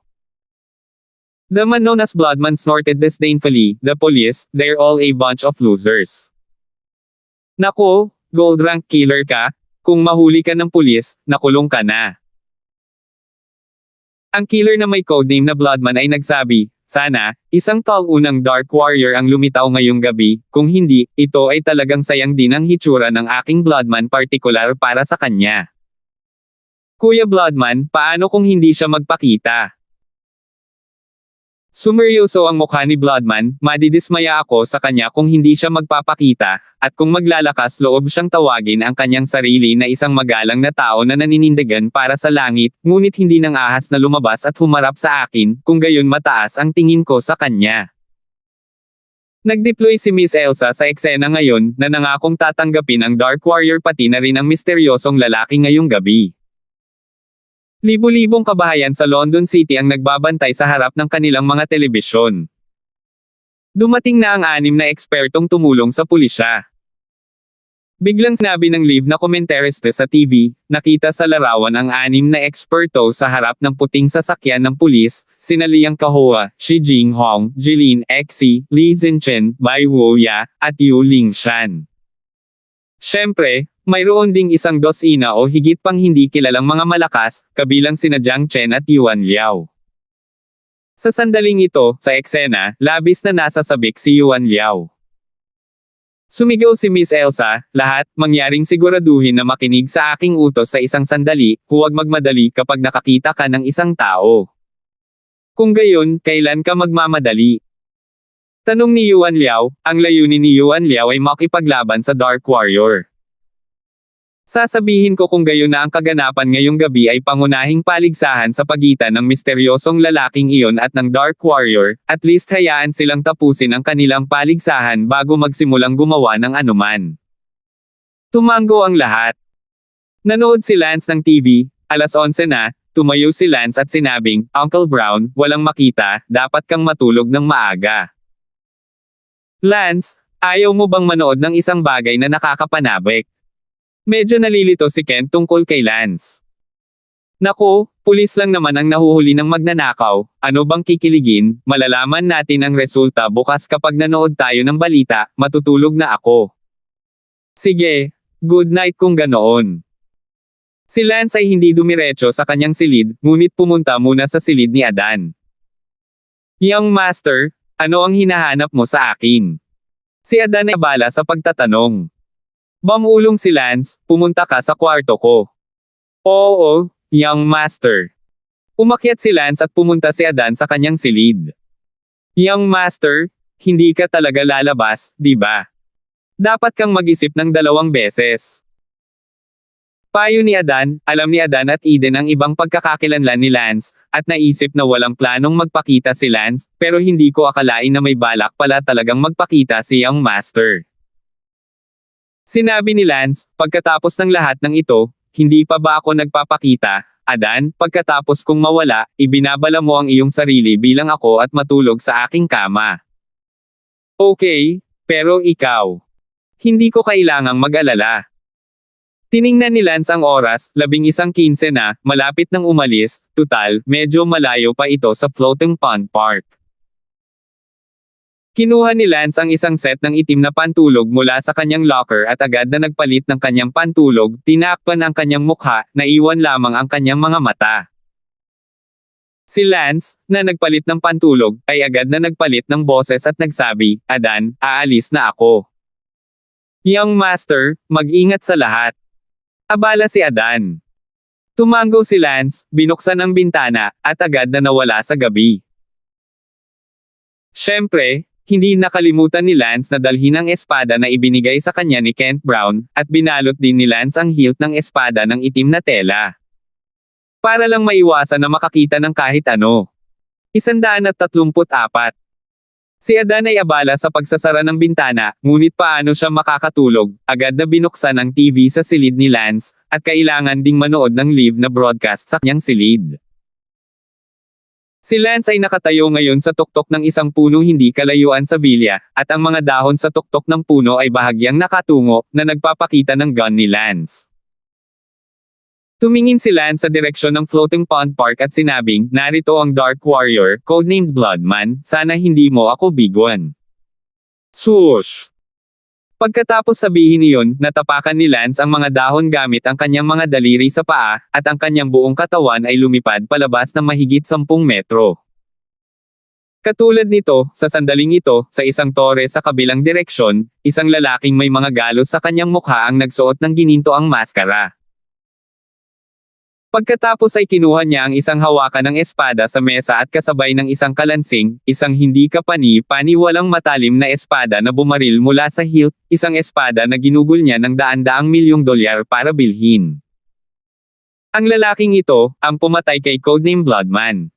The man known as Bloodman snorted disdainfully, the police, they're all a bunch of losers. Nako, gold rank killer ka? Kung mahuli ka ng pulis, nakulong ka na. Ang killer na may codename na Bloodman ay nagsabi, sana, isang taunang Dark Warrior ang lumitaw ngayong gabi, kung hindi, ito ay talagang sayang din ang hitsura ng aking Bloodman partikular para sa kanya. Kuya Bloodman, paano kung hindi siya magpakita? Sumeryoso ang mukha ni Bloodman, madidismaya ako sa kanya kung hindi siya magpapakita, at kung maglalakas loob siyang tawagin ang kanyang sarili na isang magalang na tao na naninindigan para sa langit, ngunit hindi nang ahas na lumabas at humarap sa akin, kung gayon mataas ang tingin ko sa kanya. Nag-deploy si Miss Elsa sa eksena ngayon, na nangakong tatanggapin ang Dark Warrior pati na rin ang misteryosong lalaki ngayong gabi. Libo-libong kabahayan sa London City ang nagbabantay sa harap ng kanilang mga telebisyon. Dumating na ang 6 na ekspertong tumulong sa pulisya. Biglang sinabi ng live na komentarista sa TV, nakita sa larawan ang 6 na eksperto sa harap ng puting sasakyan ng pulis, sina Liang Kahua, Shi Jinghong, Jilin Xi, Li Zhenchen, Bai Wuya, at Yu Lingshan. Siyempre, mayroon ding 1 dosina o higit pang hindi kilalang mga malakas, kabilang sina Jiang Chen at Yuan Liao. Sa sandaling ito, sa eksena, labis na nasasabik si Yuan Liao. Sumigaw si Miss Elsa, lahat, mangyaring siguraduhin na makinig sa aking utos sa isang sandali, huwag magmadali kapag nakakita ka ng isang tao. Kung gayon, kailan ka magmamadali? Tanong ni Yuan Liao, ang layunin ni Yuan Liao ay makipaglaban sa Dark Warrior. Sasabihin ko kung gayon na ang kaganapan ngayong gabi ay pangunahing paligsahan sa pagitan ng misteryosong lalaking iyon at ng Dark Warrior, at least hayaan silang tapusin ang kanilang paligsahan bago magsimulang gumawa ng anuman. Tumango ang lahat. Nanood si Lance ng TV, 11:00 na, tumayo si Lance at sinabing, Uncle Brown, walang makita, dapat kang matulog ng maaga. Lance, ayaw mo bang manood ng isang bagay na nakakapanabik? Medyo nalilito si Ken tungkol kay Lance. Naku, pulis lang naman ang nahuhuli ng magnanakaw, ano bang kikiligin, malalaman natin ang resulta bukas kapag nanood tayo ng balita, matutulog na ako. Sige, good night kung ganoon. Si Lance ay hindi dumiretso sa kanyang silid, ngunit pumunta muna sa silid ni Adan. Young Master, ano ang hinahanap mo sa akin? Si Adan ay abala sa pagtatanong. Bamulong si Lance, pumunta ka sa kwarto ko. Oo, Young Master. Umakyat si Lance at pumunta si Adan sa kanyang silid. Young Master, hindi ka talaga lalabas, di ba? Dapat kang mag-isip ng 2 beses. Payo ni Adan, alam ni Adan at Eden ang ibang pagkakakilanlan ni Lance, at naisip na walang planong magpakita si Lance, pero hindi ko akalain na may balak pala talagang magpakita si Young Master. Sinabi ni Lance, pagkatapos ng lahat ng ito, hindi pa ba ako nagpapakita, Adan, pagkatapos kong mawala, ibinabala mo ang iyong sarili bilang ako at matulog sa aking kama. Okay, pero ikaw. Hindi ko kailangang mag-alala. Tiningnan ni Lance ang oras, 11:15 na, malapit nang umalis, tutal, medyo malayo pa ito sa Floating Pond Park. Kinuha ni Lance ang isang set ng itim na pantulog mula sa kanyang locker at agad na nagpalit ng kanyang pantulog, tinakpan ang kanyang mukha, naiwan lamang ang kanyang mga mata. Si Lance, na nagpalit ng pantulog, ay agad na nagpalit ng boses at nagsabi, Adan, aalis na ako. Young Master, mag-ingat sa lahat. Abala si Adan. Tumango si Lance, binuksan ang bintana, at agad na nawala sa gabi. Siyempre, hindi nakalimutan ni Lance na dalhin ang espada na ibinigay sa kanya ni Kent Brown, at binalot din ni Lance ang hilt ng espada ng itim na tela. Para lang maiwasan na makakita ng kahit ano. 134. Si Adan ay abala sa pagsasara ng bintana, ngunit paano siya makakatulog, agad na binuksan ang TV sa silid ni Lance, at kailangan ding manood ng live na broadcast sa kanyang silid. Si Lance ay nakatayo ngayon sa tuktok ng isang puno hindi kalayuan sa villa, at ang mga dahon sa tuktok ng puno ay bahagyang nakatungo, na nagpapakita ng gun ni Lance. Tumingin si Lance sa direksyon ng Floating Pond Park at sinabing, narito ang Dark Warrior, codenamed Bloodman, sana hindi mo ako bigwan. Swoosh! Pagkatapos sabihin iyon, natapakan ni Lance ang mga dahon gamit ang kanyang mga daliri sa paa, at ang kanyang buong katawan ay lumipad palabas ng mahigit 10 metro. Katulad nito, sa sandaling ito, sa isang tore sa kabilang direksyon, isang lalaking may mga galos sa kanyang mukha ang nagsuot ng ginintoang maskara. Pagkatapos ay kinuha niya ang isang hawakan ng espada sa mesa at kasabay ng isang kalansing, isang hindi kapani-pani walang matalim na espada na bumaril mula sa hilt, isang espada na ginugol niya ng daan-daang milyong dolyar para bilhin. Ang lalaking ito, ang pumatay kay codename Bloodman.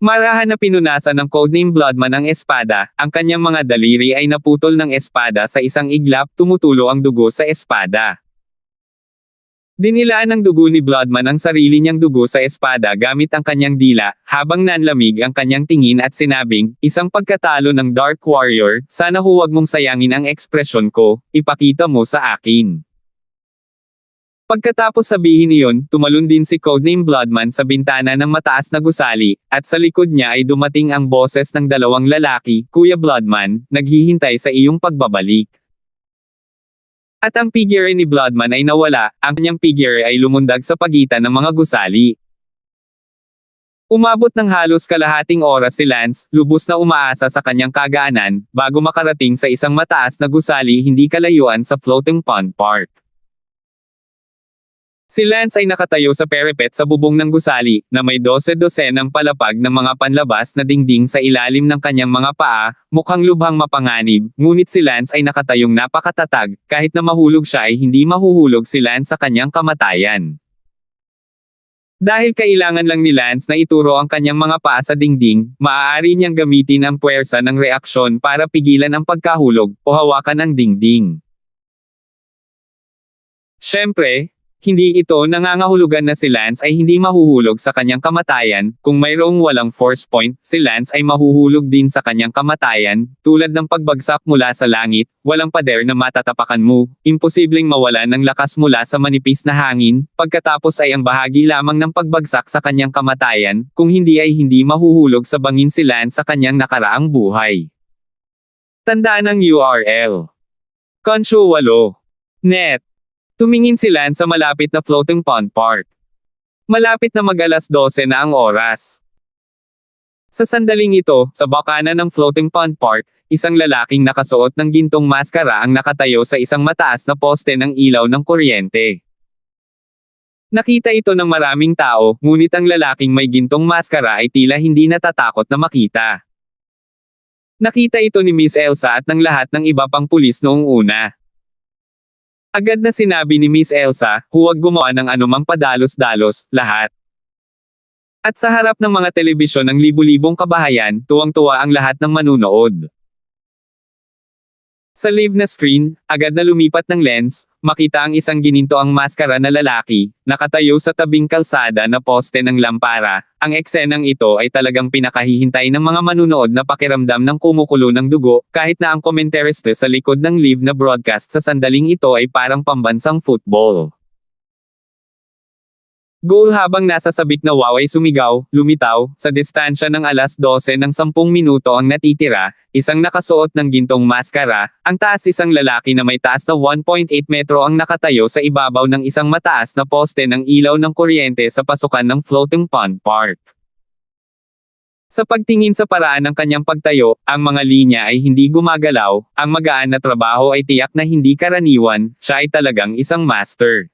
Marahan na pinunasan ng codename Bloodman ang espada, ang kanyang mga daliri ay naputol ng espada sa isang iglap, tumutulo ang dugo sa espada. Dinilaan ng dugo ni Bloodman ang sarili niyang dugo sa espada gamit ang kanyang dila, habang nanlamig ang kanyang tingin at sinabing, isang pagkatalo ng Dark Warrior, sana huwag mong sayangin ang ekspresyon ko, ipakita mo sa akin. Pagkatapos sabihin iyon, tumalon din si codename Bloodman sa bintana ng mataas na gusali, at sa likod niya ay dumating ang boses ng 2 lalaki, Kuya Bloodman, naghihintay sa iyong pagbabalik. At ang figure ni Bloodman ay nawala, ang kanyang figure ay lumundag sa pagitan ng mga gusali. Umabot ng halos kalahating oras si Lance, lubos na umaasa sa kanyang kagaanan, bago makarating sa isang mataas na gusali hindi kalayuan sa Floating Pond Park. Si Lance ay nakatayo sa parapet sa bubong ng gusali, na may 12-dosenang palapag ng mga panlabas na dingding sa ilalim ng kanyang mga paa, mukhang lubhang mapanganib, ngunit si Lance ay nakatayong napakatatag, kahit na mahulog siya ay hindi mahuhulog si Lance sa kanyang kamatayan. Dahil kailangan lang ni Lance na ituro ang kanyang mga paa sa dingding, maaari niyang gamitin ang puwersa ng reaksyon para pigilan ang pagkahulog, o hawakan ang dingding. Siyempre, hindi ito nangangahulugan na si Lance ay hindi mahuhulog sa kanyang kamatayan, kung mayroong walang force point, si Lance ay mahuhulog din sa kanyang kamatayan, tulad ng pagbagsak mula sa langit, walang pader na matatapakan mo, imposibleng mawalan ng lakas mula sa manipis na hangin, pagkatapos ay ang bahagi lamang ng pagbagsak sa kanyang kamatayan, kung hindi ay hindi mahuhulog sa bangin si Lance sa kanyang nakaraang buhay. Tandaan ang URL. Consyo 8. Net. Tumingin si Lance sa malapit na Floating Pond Park. Malapit na mag-alas 12 na ang oras. Sa sandaling ito, sa bakanan ng Floating Pond Park, isang lalaking nakasuot ng gintong maskara ang nakatayo sa isang mataas na poste ng ilaw ng kuryente. Nakita ito ng maraming tao, ngunit ang lalaking may gintong maskara ay tila hindi natatakot na makita. Nakita ito ni Miss Elsa at ng lahat ng iba pang pulis noong una. Agad na sinabi ni Miss Elsa, huwag gumawa ng anumang padalos-dalos, lahat. At sa harap ng mga telebisyon ng libu-libong kabahayan, tuwang-tuwa ang lahat ng manunood. Sa live na screen, agad na lumipat ng lens, makita ang isang ginintoang maskara na lalaki, nakatayo sa tabing kalsada na poste ng lampara. Ang eksenang ito ay talagang pinakahihintay ng mga manunood na pakiramdam ng kumukulo ng dugo, kahit na ang komentariste sa likod ng live na broadcast sa sandaling ito ay parang pambansang football. Goal habang nasa sabik na wow ay sumigaw, lumitaw, sa distansya ng alas 12 ng 10 minuto ang natitira, isang nakasuot ng gintong maskara, ang taas isang lalaki na may taas na 1.8 metro ang nakatayo sa ibabaw ng isang mataas na poste ng ilaw ng kuryente sa pasukan ng Floating Pond Park. Sa pagtingin sa paraan ng kanyang pagtayo, ang mga linya ay hindi gumagalaw, ang magaan na trabaho ay tiyak na hindi karaniwan, siya ay talagang isang master.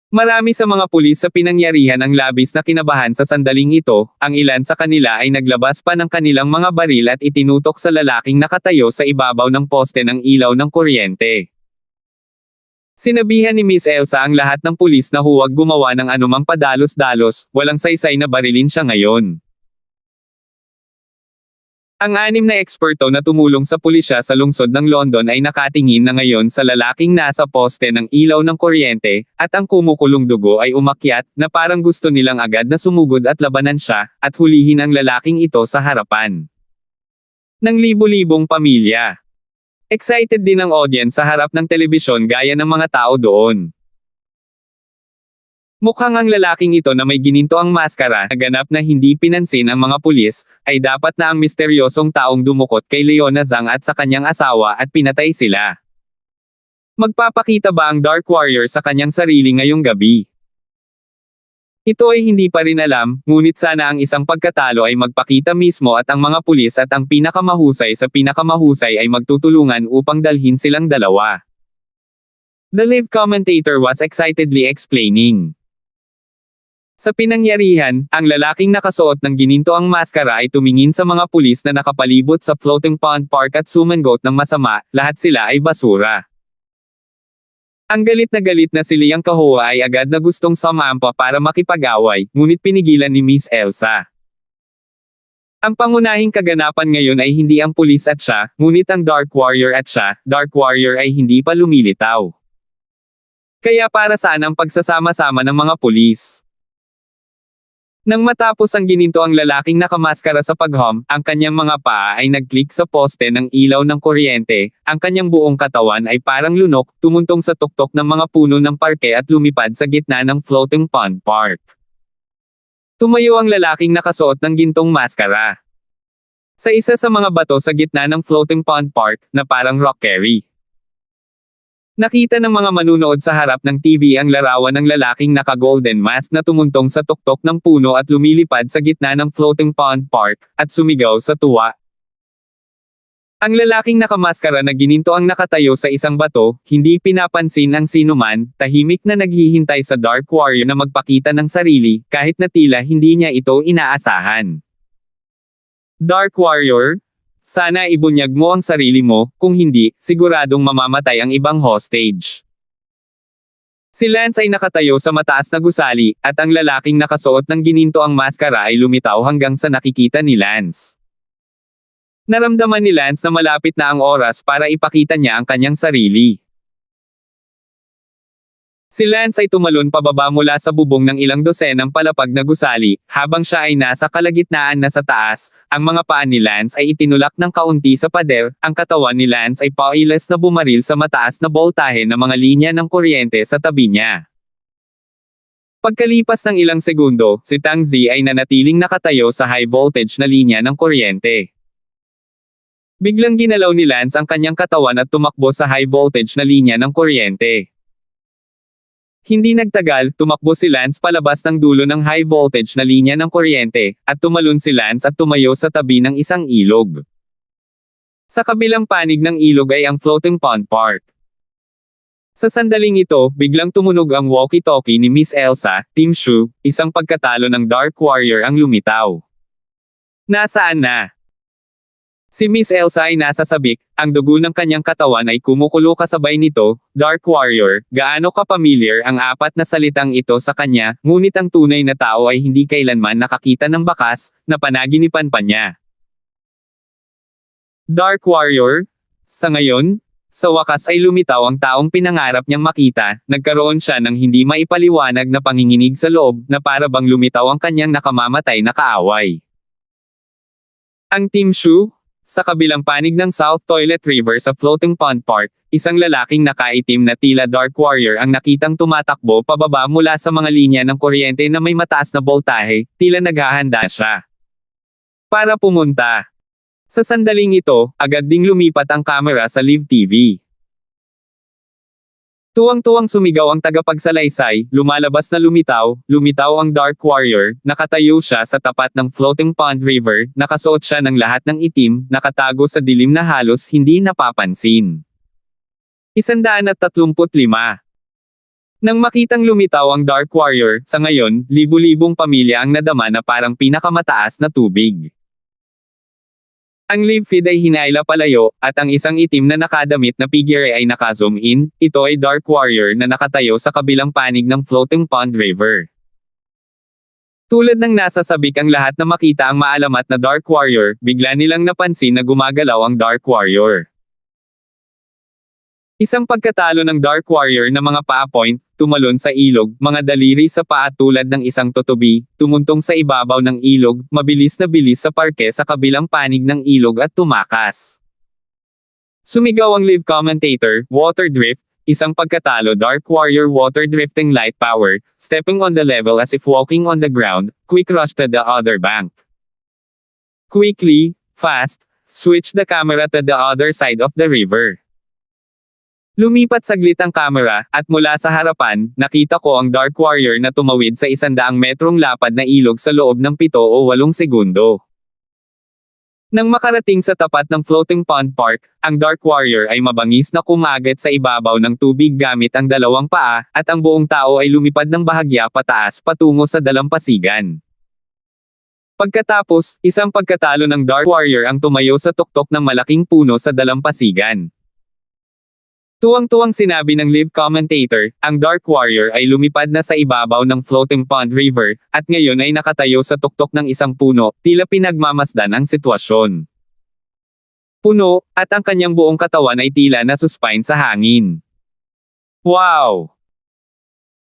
Marami sa mga pulis sa pinangyarihan ang labis na kinabahan sa sandaling ito, ang ilan sa kanila ay naglabas pa ng kanilang mga baril at itinutok sa lalaking nakatayo sa ibabaw ng poste ng ilaw ng kuryente. Sinabihan ni Miss Elsa ang lahat ng pulis na huwag gumawa ng anumang padalos-dalos, walang saysay na barilin siya ngayon. Ang 6 na eksperto na tumulong sa pulisya sa lungsod ng London ay nakatingin na ngayon sa lalaking nasa poste ng ilaw ng kuryente, at ang kumukulong dugo ay umakyat, na parang gusto nilang agad na sumugod at labanan siya, at hulihin ang lalaking ito sa harapan ng libu-libong pamilya. Excited din ang audience sa harap ng telebisyon gaya ng mga tao doon. Mukhang ang lalaking ito na may gininto ang maskara na ganap na hindi pinansin ang mga pulis, ay dapat na ang misteryosong taong dumukot kay Leona Zhang at sa kanyang asawa at pinatay sila. Magpapakita ba ang Dark Warrior sa kanyang sarili ngayong gabi? Ito ay hindi pa rin alam, ngunit sana ang isang pagkatalo ay magpakita mismo at ang mga pulis at ang pinakamahusay sa pinakamahusay ay magtutulungan upang dalhin silang dalawa. The live commentator was excitedly explaining. Sa pinangyarihan, ang lalaking nakasuot ng gininto ang maskara ay tumingin sa mga pulis na nakapalibot sa Floating Pond Park at sumangot ng masama, lahat sila ay basura. Ang galit na si Liang Kahua ay agad na gustong sumampa para makipag-away, ngunit pinigilan ni Miss Elsa. Ang pangunahing kaganapan ngayon ay hindi ang pulis at siya, ngunit ang Dark Warrior at siya, Dark Warrior ay hindi pa lumilitaw. Kaya para saan ang pagsasama-sama ng mga pulis? Nang matapos ang gininto ang lalaking nakamaskara sa paghum, ang kanyang mga paa ay nag-click sa poste ng ilaw ng kuryente, ang kanyang buong katawan ay parang lunok, tumuntong sa tuktok ng mga puno ng parke at lumipad sa gitna ng Floating Pond Park. Tumayo ang lalaking nakasuot ng gintong maskara sa isa sa mga bato sa gitna ng Floating Pond Park, na parang rock quarry. Nakita ng mga manunood sa harap ng TV ang larawan ng lalaking naka-golden mask na tumuntong sa tuktok ng puno at lumilipad sa gitna ng floating pond park, at sumigaw sa tuwa. Ang lalaking nakamaskara na gininto ang nakatayo sa isang bato, hindi pinapansin ang sinuman, tahimik na naghihintay sa Dark Warrior na magpakita ng sarili, kahit na tila hindi niya ito inaasahan. Dark Warrior? Sana ibunyag mo ang sarili mo, kung hindi, siguradong mamamatay ang ibang hostage. Si Lance ay nakatayo sa mataas na gusali, at ang lalaking nakasuot ng gininto ang maskara ay lumitaw hanggang sa nakikita ni Lance. Naramdaman ni Lance na malapit na ang oras para ipakita niya ang kanyang sarili. Si Lance ay tumalon pababa mula sa bubong ng ilang dosenang palapag na gusali, habang siya ay nasa kalagitnaan na sa taas, ang mga paa ni Lance ay itinulak ng kaunti sa pader, ang katawan ni Lance ay pauilas na bumaril sa mataas na boltahe ng mga linya ng kuryente sa tabi niya. Pagkalipas ng ilang segundo, si Tang Zi ay nanatiling nakatayo sa high voltage na linya ng kuryente. Biglang ginalaw ni Lance ang kanyang katawan at tumakbo sa high voltage na linya ng kuryente. Hindi nagtagal, tumakbo si Lance palabas ng dulo ng high voltage na linya ng kuryente, at tumalon si Lance at tumayo sa tabi ng isang ilog. Sa kabilang panig ng ilog ay ang floating pond park. Sa sandaling ito, biglang tumunog ang walkie-talkie ni Miss Elsa, Team Shu, isang pagkatalo ng Dark Warrior ang lumitaw. Nasaan na? Si Miss Elsa ay nasa sabik, ang dugo ng kanyang katawan ay kumukulo kasabay nito. Dark Warrior, gaano ka-familiar ang apat na salitang ito sa kanya, ngunit ang tunay na tao ay hindi kailanman nakakita ng bakas, na panaginipan pa niya. Dark Warrior? Sa ngayon? Sa wakas ay lumitaw ang taong pinangarap niyang makita, nagkaroon siya ng hindi maipaliwanag na panginginig sa loob, na para bang lumitaw ang kanyang nakamamatay na kaaway. Ang Team Shu? Sa kabilang panig ng South Toilet River sa Floating Pond Park, isang lalaking nakaitim na tila Dark Warrior ang nakitang tumatakbo pababa mula sa mga linya ng kuryente na may mataas na boltahe, tila naghahanda siya para pumunta. Sa sandaling ito, agad ding lumipat ang kamera sa live TV. Tuwang-tuwang sumigaw ang tagapagsalaysay, lumalabas na lumitaw ang Dark Warrior, nakatayo siya sa tapat ng Floating Pond River, nakasuot siya ng lahat ng itim, nakatago sa dilim na halos hindi napapansin. 135. Nang makitang lumitaw ang Dark Warrior, sa ngayon, libu-libong pamilya ang nadama na parang pinakamataas na tubig. Ang live feed ay hinaila palayo, at ang isang itim na nakadamit na figure ay naka-zoom in. Ito ay Dark Warrior na nakatayo sa kabilang panig ng Floating Pond River. Tulad ng nasa sabik ang lahat na makita ang maalamat na Dark Warrior, bigla nilang napansin na gumagalaw ang Dark Warrior. Isang pagkatalo ng Dark Warrior na mga paa-point, tumalon sa ilog, mga daliri sa paa tulad ng isang tutubi, tumuntong sa ibabaw ng ilog, mabilis na bilis sa parke sa kabilang panig ng ilog at tumakas. Sumigaw ang live commentator, Water Drift, isang pagkatalo Dark Warrior Water Drifting Light Power, stepping on the level as if walking on the ground, quick rush to the other bank. Quickly, fast, switch the camera to the other side of the river. Lumipat saglit ang kamera, at mula sa harapan, nakita ko ang Dark Warrior na tumawid sa 100 metrong lapad na ilog sa loob ng 7 o 8 segundo. Nang makarating sa tapat ng Floating Pond Park, ang Dark Warrior ay mabangis na kumagat sa ibabaw ng tubig gamit ang dalawang paa, at ang buong tao ay lumipad ng bahagya pataas patungo sa dalampasigan. Pagkatapos, isang pagkatalo ng Dark Warrior ang tumayo sa tuktok ng malaking puno sa dalampasigan. Tuwang-tuwang sinabi ng live commentator, ang Dark Warrior ay lumipad na sa ibabaw ng Floating Pond River, at ngayon ay nakatayo sa tuktok ng isang puno, tila pinagmamasdan ang sitwasyon. Puno, at ang kanyang buong katawan ay tila nasuspine sa hangin. Wow!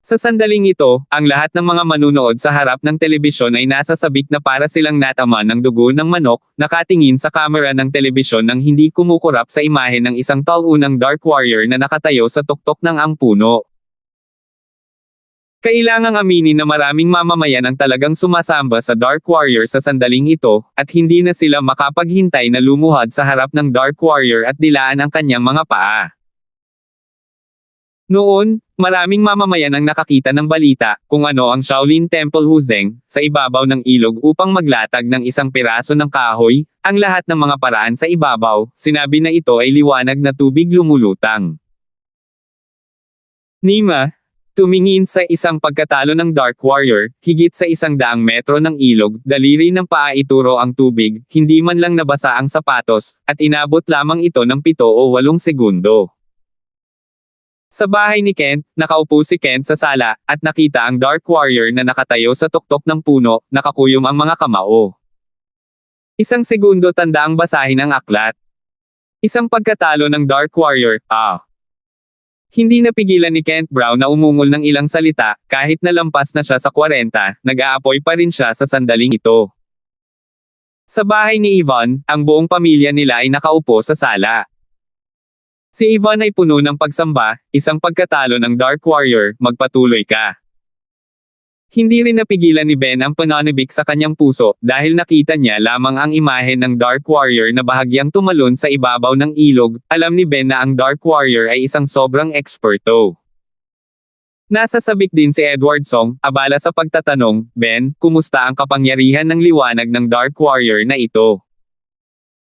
Sa sandaling ito, ang lahat ng mga manunood sa harap ng telebisyon ay nasa sabik na para silang nataman ng dugo ng manok, nakatingin sa kamera ng telebisyon nang hindi kumukurap sa imahe ng isang taunang Dark Warrior na nakatayo sa tuktok ng ang puno. Kailangang aminin na maraming mamamayan ang talagang sumasamba sa Dark Warrior sa sandaling ito, at hindi na sila makapaghintay na lumuhad sa harap ng Dark Warrior at dilaan ang kanyang mga paa. Noon, maraming mamamayan ang nakakita ng balita kung ano ang Shaolin Temple Huzeng sa ibabaw ng ilog upang maglatag ng isang piraso ng kahoy, ang lahat ng mga paraan sa ibabaw, sinabi na ito ay liwanag na tubig lumulutang. Nima, tumingin sa isang pagkatalo ng Dark Warrior, higit sa 100 metro ng ilog, daliri ng paa ituro ang tubig, hindi man lang nabasa ang sapatos, at inabot lamang ito ng 7 o 8 segundo. Sa bahay ni Kent, nakaupo si Kent sa sala, at nakita ang Dark Warrior na nakatayo sa tuktok ng puno, nakakuyom ang mga kamao. 1 segundo tandaang basahin ang aklat. Isang pagkatalo ng Dark Warrior, Hindi napigilan ni Kent Brown na umungol ng ilang salita, kahit na lampas na siya sa 40, nag-aapoy pa rin siya sa sandaling ito. Sa bahay ni Yvonne, ang buong pamilya nila ay nakaupo sa sala. Si Yvonne ay puno ng pagsamba, isang pagkatalo ng Dark Warrior, magpatuloy ka. Hindi rin napigilan ni Ben ang pananabik sa kanyang puso, dahil nakita niya lamang ang imahe ng Dark Warrior na bahagyang tumalon sa ibabaw ng ilog. Alam ni Ben na ang Dark Warrior ay isang sobrang eksperto. Nasa sabik din si Edward Song, abala sa pagtatanong, Ben, kumusta ang kapangyarihan ng liwanag ng Dark Warrior na ito?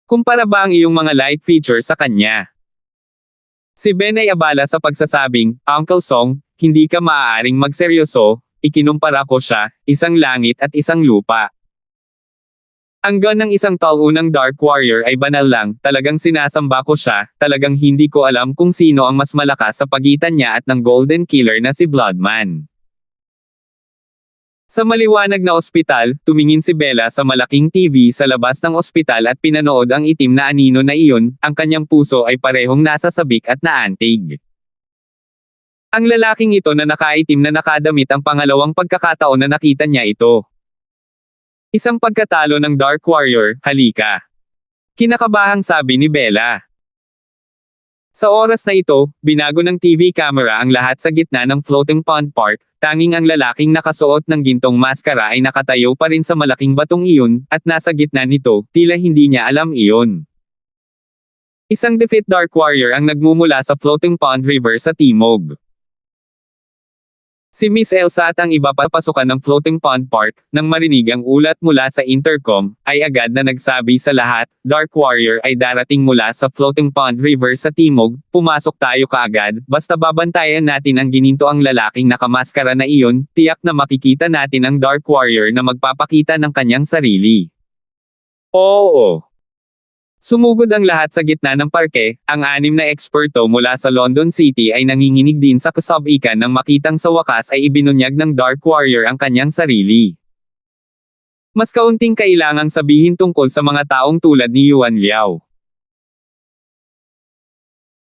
Kumpara ba ang iyong mga light feature sa kanya? Si Ben ay abala sa pagsasabing, Uncle Song, hindi ka maaaring magseryoso, ikinumpara ko siya, isang langit at isang lupa. Ang gun ng isang taunang Dark Warrior ay banal lang, talagang sinasamba ko siya, talagang hindi ko alam kung sino ang mas malakas sa pagitan niya at ng Golden Killer na si Bloodman. Sa maliwanag na ospital, tumingin si Bella sa malaking TV sa labas ng ospital at pinanood ang itim na anino na iyon, ang kanyang puso ay parehong nasa sabik at naantig. Ang lalaking ito na nakaitim na nakadamit ang pangalawang pagkakataon na nakita niya ito. Isang pagkatalo ng Dark Warrior, halika. Kinakabahang sabi ni Bella. Sa oras na ito, binago ng TV camera ang lahat sa gitna ng floating pond park, tanging ang lalaking nakasuot ng gintong maskara ay nakatayo pa rin sa malaking batong iyon, at nasa gitna nito, tila hindi niya alam iyon. Isang defeat Dark Warrior ang nagmumula sa floating pond river sa timog. Si Miss Elsa at ang iba pa pasukan ng floating pond park, nang marinig ang ulat mula sa intercom, ay agad na nagsabi sa lahat, Dark Warrior ay darating mula sa floating pond river sa timog, pumasok tayo kaagad, basta babantayan natin ang gininto ang lalaking nakamaskara na iyon, tiyak na makikita natin ang Dark Warrior na magpapakita ng kanyang sarili. Oo. Sumugod ang lahat sa gitna ng parke, ang 6 na eksperto mula sa London City ay nanginginig din sa kasabikan nang makitang sa wakas ay ibinunyag ng Dark Warrior ang kanyang sarili. Mas kaunting kailangang sabihin tungkol sa mga taong tulad ni Yuan Liao.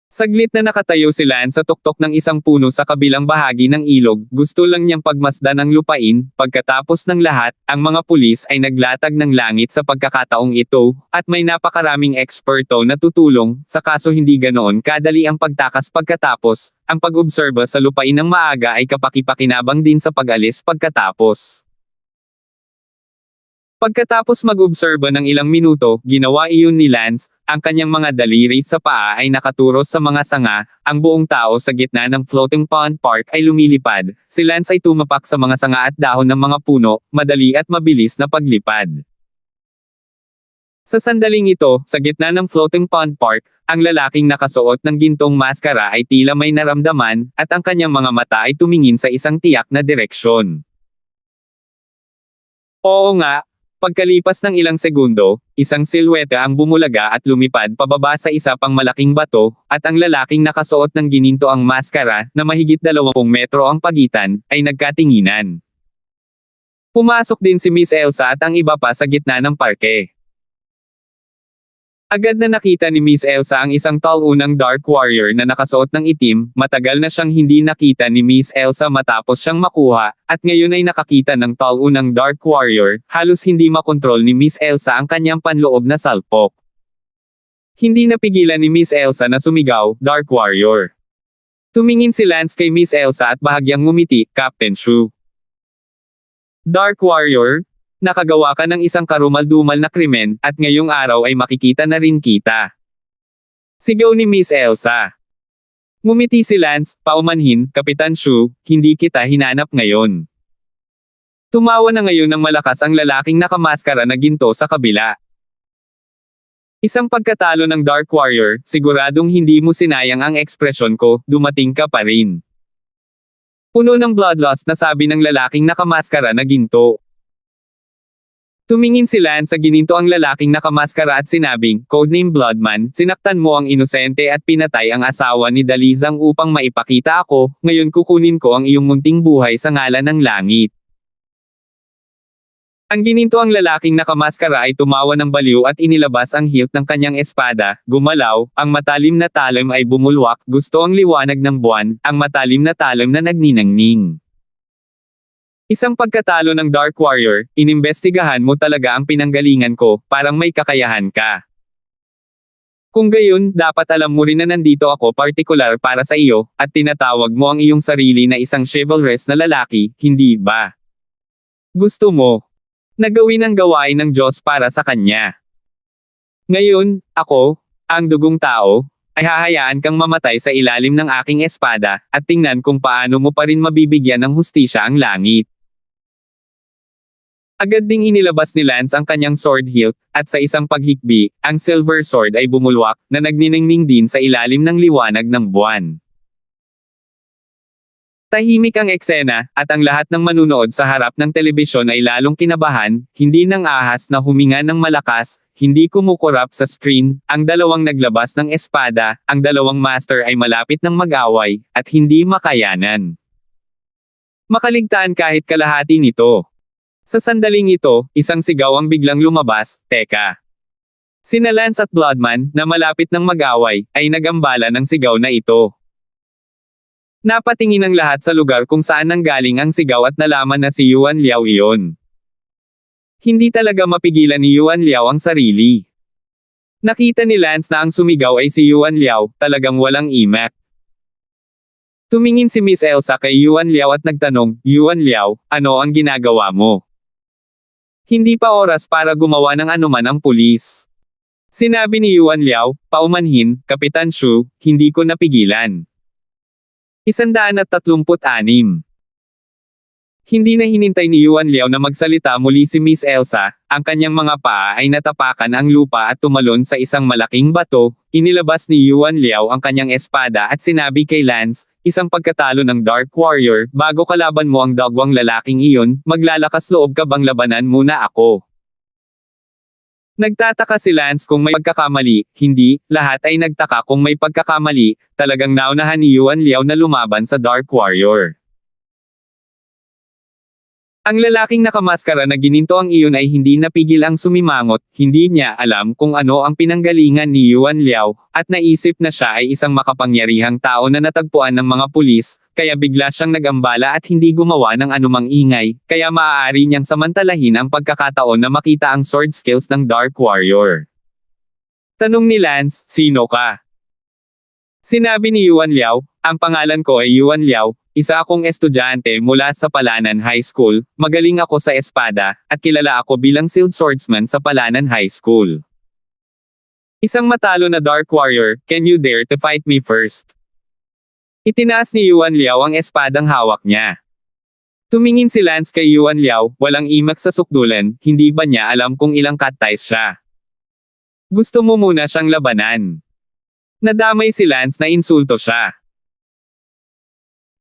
Saglit na nakatayo si Lan sa tuktok ng isang puno sa kabilang bahagi ng ilog, gusto lang niyang pagmasdan ang lupain, pagkatapos ng lahat, ang mga pulis ay naglatag ng langit sa pagkakataong ito, at may napakaraming eksperto na tutulong, sa kaso hindi ganoon kadali ang pagtakas pagkatapos, ang pag-obserba sa lupain ng maaga ay kapakipakinabang din sa pag-alis pagkatapos. Pagkatapos mag-obserba ng ilang minuto, ginawa iyon ni Lance, ang kanyang mga daliri sa paa ay nakaturos sa mga sanga, ang buong tao sa gitna ng floating pond park ay lumilipad, si Lance ay tumapak sa mga sanga at dahon ng mga puno, madali at mabilis na paglipad. Sa sandaling ito, sa gitna ng floating pond park, ang lalaking nakasuot ng gintong maskara ay tila may naramdaman, at ang kanyang mga mata ay tumingin sa isang tiyak na direksyon. Oo nga. Pagkalipas ng ilang segundo, isang silweta ang bumulaga at lumipad pababa sa isa pang malaking bato, at ang lalaking nakasuot ng gininto ang maskara, na mahigit 20 metro ang pagitan, ay nagkatinginan. Pumasok din si Miss Elsa at ang iba pa sa gitna ng parke. Agad na nakita ni Miss Elsa ang isang taunang Dark Warrior na nakasuot ng itim, matagal na siyang hindi nakita ni Miss Elsa matapos siyang makuha, at ngayon ay nakakita ng taunang Dark Warrior, halos hindi makontrol ni Miss Elsa ang kanyang panloob na salpok. Hindi napigilan ni Miss Elsa na sumigaw, Dark Warrior. Tumingin si Lance kay Miss Elsa at bahagyang ngumiti, Captain Shu. Dark Warrior? Nakagawa ka ng isang karumal-dumal na krimen, at ngayong araw ay makikita na rin kita. Sigaw ni Miss Elsa. Ngumiti si Lance, paumanhin, Kapitan Shu, hindi kita hinanap ngayon. Tumawa na ngayon ng malakas ang lalaking nakamaskara na ginto sa kabila. Isang pagkatalo ng Dark Warrior, siguradong hindi mo sinayang ang ekspresyon ko, dumating ka pa rin. Puno ng bloodlust na sabi ng lalaking nakamaskara na ginto. Tumingin si Lance sa gininto ang lalaking nakamaskara at sinabing, Codename Bloodman, sinaktan mo ang inosente at pinatay ang asawa ni Dalizang upang maipakita ako, ngayon kukunin ko ang iyong munting buhay sa ngalan ng langit. Ang gininto ang lalaking nakamaskara ay tumawa ng baliw at inilabas ang hilt ng kanyang espada, gumalaw, ang matalim na talim ay bumulwak, gusto ang liwanag ng buwan, ang matalim na talim na nagninangning. Isang pagkatalo ng Dark Warrior, inimbestigahan mo talaga ang pinanggalingan ko, parang may kakayahan ka. Kung gayon, dapat alam mo rin na nandito ako partikular para sa iyo, at tinatawag mo ang iyong sarili na isang chivalrous na lalaki, hindi ba? Gusto mo nagawin ang gawain ng Diyos para sa Kanya. Ngayon, ako, ang dugong tao, ay hahayaan kang mamatay sa ilalim ng aking espada, at tingnan kung paano mo pa rin mabibigyan ng hustisya ang langit. Agad ding inilabas ni Lance ang kanyang sword hilt, at sa isang paghikbi, ang silver sword ay bumulwak, na nagniningning din sa ilalim ng liwanag ng buwan. Tahimik ang eksena, at ang lahat ng manunood sa harap ng telebisyon ay lalong kinabahan, hindi ng ahas na huminga ng malakas, hindi kumukurap sa screen, ang dalawang naglabas ng espada, ang dalawang master ay malapit ng mag-away, at hindi makayanan makaligtaan kahit kalahati nito. Sa sandaling ito, isang sigaw ang biglang lumabas, teka. Sina Lance at Bloodman, na malapit ng mag-away, ay nagambala ng sigaw na ito. Napatingin ang lahat sa lugar kung saan nanggaling ang sigaw at nalaman na si Yuan Liao iyon. Hindi talaga mapigilan ni Yuan Liao ang sarili. Nakita ni Lance na ang sumigaw ay si Yuan Liao, talagang walang imak. Tumingin si Miss Elsa kay Yuan Liao at nagtanong, Yuan Liao, ano ang ginagawa mo? Hindi pa oras para gumawa ng anuman ang pulis. Sinabi ni Yuan Liao, paumanhin, Kapitan Shu, hindi ko napigilan. 136. Hindi na hinintay ni Yuan Liao na magsalita muli si Miss Elsa, ang kanyang mga paa ay natapakan ang lupa at tumalon sa isang malaking bato, inilabas ni Yuan Liao ang kanyang espada at sinabi kay Lance, isang pagkatalo ng Dark Warrior, bago kalaban mo ang dagwang lalaking iyon, maglalakas loob ka bang labanan muna ako? Nagtataka si Lance kung may pagkakamali, hindi, lahat ay nagtaka kung may pagkakamali, talagang naunahan ni Yuan Liao na lumaban sa Dark Warrior. Ang lalaking nakamaskara na gininto ang iyon ay hindi napigil ang sumimangot, hindi niya alam kung ano ang pinanggalingan ni Yuan Liao, at naisip na siya ay isang makapangyarihang tao na natagpuan ng mga pulis, kaya bigla siyang nagambala at hindi gumawa ng anumang ingay, kaya maaari niyang samantalahin ang pagkakataon na makita ang sword skills ng Dark Warrior. Tanong ni Lance, sino ka? Sinabi ni Yuan Liao, ang pangalan ko ay Yuan Liao, isa akong estudyante mula sa Palanan High School, magaling ako sa espada, at kilala ako bilang Sealed Swordsman sa Palanan High School. Isang matalo na Dark Warrior, can you dare to fight me first? Itinaas ni Yuan Liao ang espadang hawak niya. Tumingin si Lance kay Yuan Liao, walang imak sa sukdulan, hindi ba niya alam kung ilang cut ties siya? Gusto mo muna siyang labanan. Nadamay si Lance na insulto siya.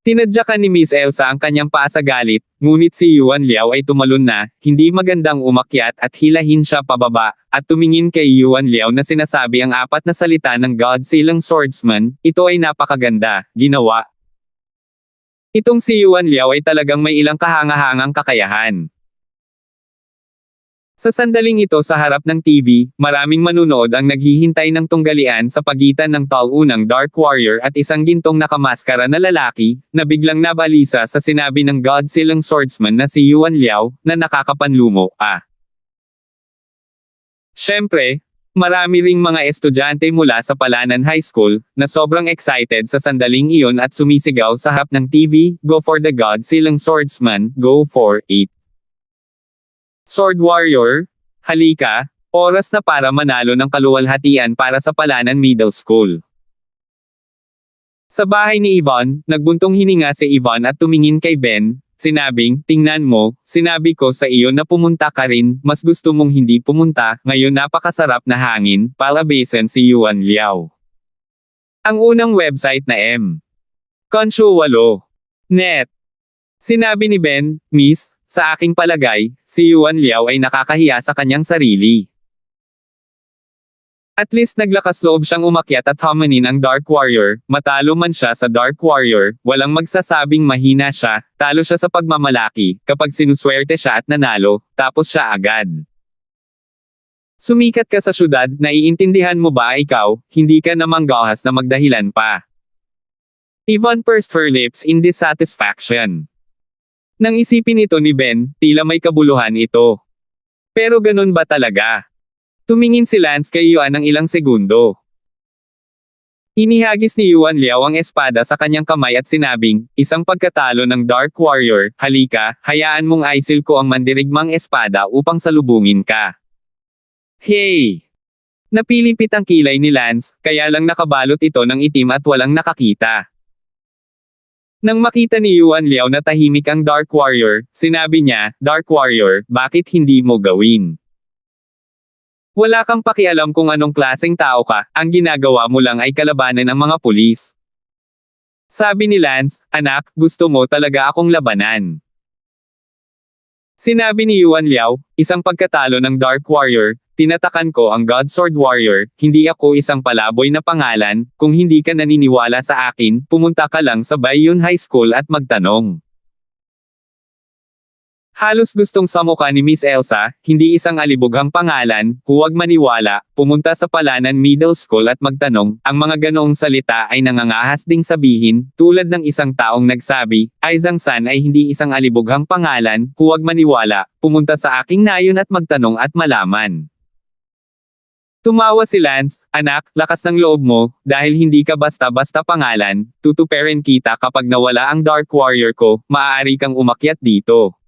Tinadyakan ni Miss Elsa ang kanyang paa sa galit, ngunit si Yuan Liao ay tumalon na, hindi magandang umakyat at hilahin siya pababa, at tumingin kay Yuan Liao na sinasabi ang apat na salita ng God-Silang Swordsman, ito ay napakaganda, ginawa. Itong si Yuan Liao ay talagang may ilang kahangahangang kakayahan. Sa sandaling ito sa harap ng TV, maraming manunood ang naghihintay ng tunggalian sa pagitan ng taunang Dark Warrior at isang gintong nakamaskara na lalaki, na biglang nabalisa sa sinabi ng God-Silang Swordsman na si Yuan Liao, na nakakapanlumo, Siyempre, marami ring mga estudyante mula sa Palanan High School, na sobrang excited sa sandaling iyon at sumisigaw sa harap ng TV, go for the God-Silang Swordsman, go for it. Sword Warrior, halika, oras na para manalo ng kaluwalhatian para sa Palanan Middle School. Sa bahay ni Yvonne, nagbuntong hininga si Yvonne at tumingin kay Ben, sinabing, tingnan mo, sinabi ko sa iyo na pumunta ka rin, mas gusto mong hindi pumunta, ngayon napakasarap na hangin, palabasin si Yuan Liao. Ang unang website na Consyo 8. Net. Sinabi ni Ben, Miss, sa aking palagay, si Yuan Liao ay nakakahiya sa kanyang sarili. At least naglakas loob siyang umakyat at homanin ang Dark Warrior, matalo man siya sa Dark Warrior, walang magsasabing mahina siya, talo siya sa pagmamalaki, kapag sinuswerte siya at nanalo, tapos siya agad. Sumikat ka sa syudad, naiintindihan mo ba ikaw, hindi ka namang gahas na magdahilan pa. Yvonne pursed her lips in dissatisfaction. Nang isipin ito ni Ben, tila may kabuluhan ito. Pero ganun ba talaga? Tumingin si Lance kay Yuan ng ilang segundo. Inihagis ni Yuan Liao ang espada sa kanyang kamay at sinabing, isang pagkatalo ng Dark Warrior, halika, hayaan mong aisil ko ang mandirigmang espada upang salubungin ka. Hey! Napilipit ang kilay ni Lance, kaya lang nakabalot ito ng itim at walang nakakita. Nang makita ni Yuan Liao na tahimik ang Dark Warrior, sinabi niya, Dark Warrior, bakit hindi mo gawin? Wala kang pakialam kung anong klaseng tao ka, ang ginagawa mo lang ay kalabanan ng mga pulis. Sabi ni Lance, anak, gusto mo talaga akong labanan. Sinabi ni Yuan Liao, isang pagkatalo ng Dark Warrior, tinatakan ko ang God Sword Warrior, hindi ako isang palaboy na pangalan, kung hindi ka naniniwala sa akin, pumunta ka lang sa Baiyun High School at magtanong. Halos gustong samuka ni Miss Elsa, hindi isang alibughang pangalan, huwag maniwala, pumunta sa Palanan Middle School at magtanong, ang mga ganoong salita ay nangangahas ding sabihin, tulad ng isang taong nagsabi, Aizang San ay hindi isang alibughang pangalan, huwag maniwala, pumunta sa aking nayon at magtanong at malaman. Tumawa si Lance, anak, lakas ng loob mo, dahil hindi ka basta-basta pangalan, tutuperin kita kapag nawala ang Dark Warrior ko, maaari kang umakyat dito.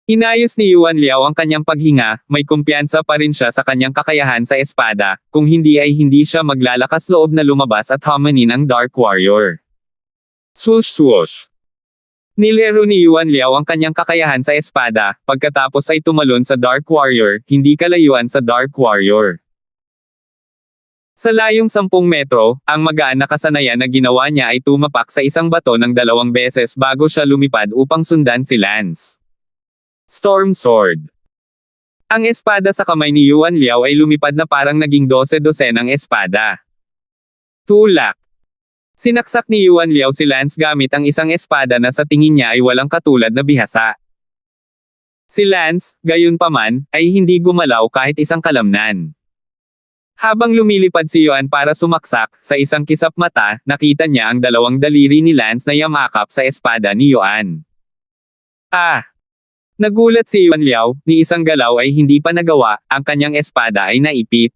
Inayos ni Yuan Liao ang kanyang paghinga, may kumpiyansa pa rin siya sa kanyang kakayahan sa espada, kung hindi ay hindi siya maglalakas loob na lumabas at homanin ang Dark Warrior. Swoosh swoosh. Nilero ni Yuan Liao ang kanyang kakayahan sa espada, pagkatapos ay tumalon sa Dark Warrior, hindi kalayuan sa Dark Warrior. Sa layong 10 metro, ang magaan na kasanayan na ginawa niya ay tumapak sa isang bato ng 2 beses bago siya lumipad upang sundan si Lance. Storm Sword. Ang espada sa kamay ni Yuan Liao ay lumipad na parang naging 12 ng espada. Tulak. Sinaksak ni Yuan Liao si Lance gamit ang isang espada na sa tingin niya ay walang katulad na bihasa. Si Lance, gayunpaman, ay hindi gumalaw kahit isang kalamnan. Habang lumilipad si Yuan para sumaksak, sa isang kisap mata, nakita niya ang 2 daliri ni Lance na yamakap sa espada ni Yuan. Nagulat si Yuan Liao, ni isang galaw ay hindi pa nagawa, ang kanyang espada ay naipit.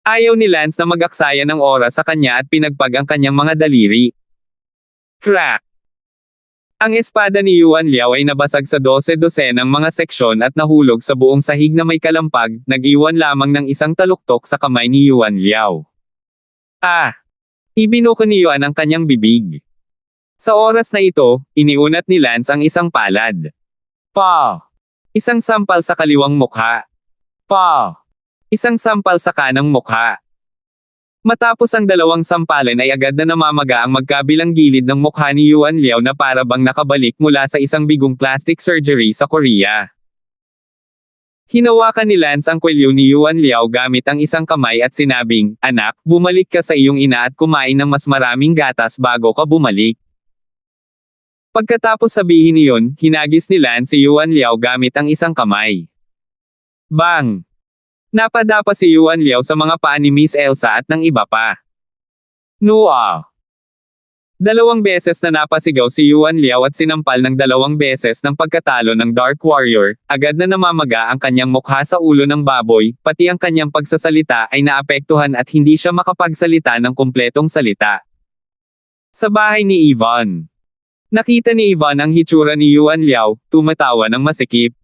Ayaw ni Lance na mag-aksaya ng oras sa kanya at pinagpag ang kanyang mga daliri. Crack! Ang espada ni Yuan Liao ay nabasag sa 12 ng mga seksyon at nahulog sa buong sahig na may kalampag, nag-iwan lamang ng isang taluktok sa kamay ni Yuan Liao. Ibinuko ni Yuan ang kanyang bibig. Sa oras na ito, iniunat ni Lance ang isang palad. Isang sampal sa kaliwang mukha. Isang sampal sa kanang mukha. Matapos ang 2 sampalin ay agad na namamaga ang magkabilang gilid ng mukha ni Yuan Liao na para bang nakabalik mula sa isang bigong plastic surgery sa Korea. Hinawakan ni Lance ang kwelyo ni Yuan Liao gamit ang isang kamay at sinabing, anak, bumalik ka sa iyong ina at kumain ng mas maraming gatas bago ka bumalik. Pagkatapos sabihin niyon, hinagis ni Lance si Yuan Liao gamit ang isang kamay. Bang! Napadapa si Yuan Liao sa mga paa ni Miss Elsa at ng iba pa. Noa! 2 beses na napasigaw si Yuan Liao at sinampal ng 2 beses ng pagkatalo ng Dark Warrior, agad na namamaga ang kanyang mukha sa ulo ng baboy, pati ang kanyang pagsasalita ay naapektuhan at hindi siya makapagsalita ng kumpletong salita. Sa bahay ni Yvonne. Nakita ni Yvonne ang hitsura ni Yuan Liao, tumatawa ng masikip.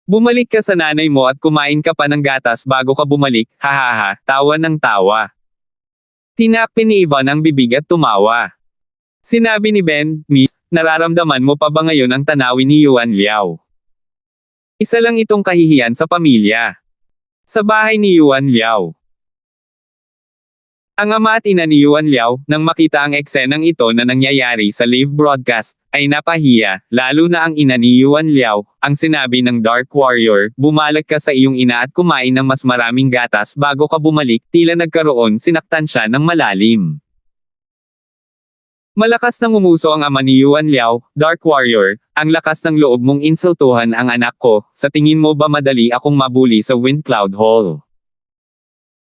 Bumalik ka sa nanay mo at kumain ka pa ng gatas bago ka bumalik, hahaha, tawa ng tawa. Tinakpi ni Ivan ang bibig at tumawa. Sinabi ni Ben, Miss, nararamdaman mo pa ba ngayon ang tanawin ni Yuan Liao? Isa lang itong kahihiyan sa pamilya. Sa bahay ni Yuan Liao. Ang ama at ina ni Yuan Liao, nang makita ang eksenang ito na nangyayari sa live broadcast, ay napahiya, lalo na ang ina ni Yuan Liao, ang sinabi ng Dark Warrior, bumalik ka sa iyong ina at kumain ng mas maraming gatas bago ka bumalik, tila nagkaroon sinaktan siya ng malalim. Malakas nang umuso ang ama ni Yuan Liao, Dark Warrior, ang lakas ng loob mong insultuhan ang anak ko, sa tingin mo ba madali akong mabuli sa Wind Cloud Hall?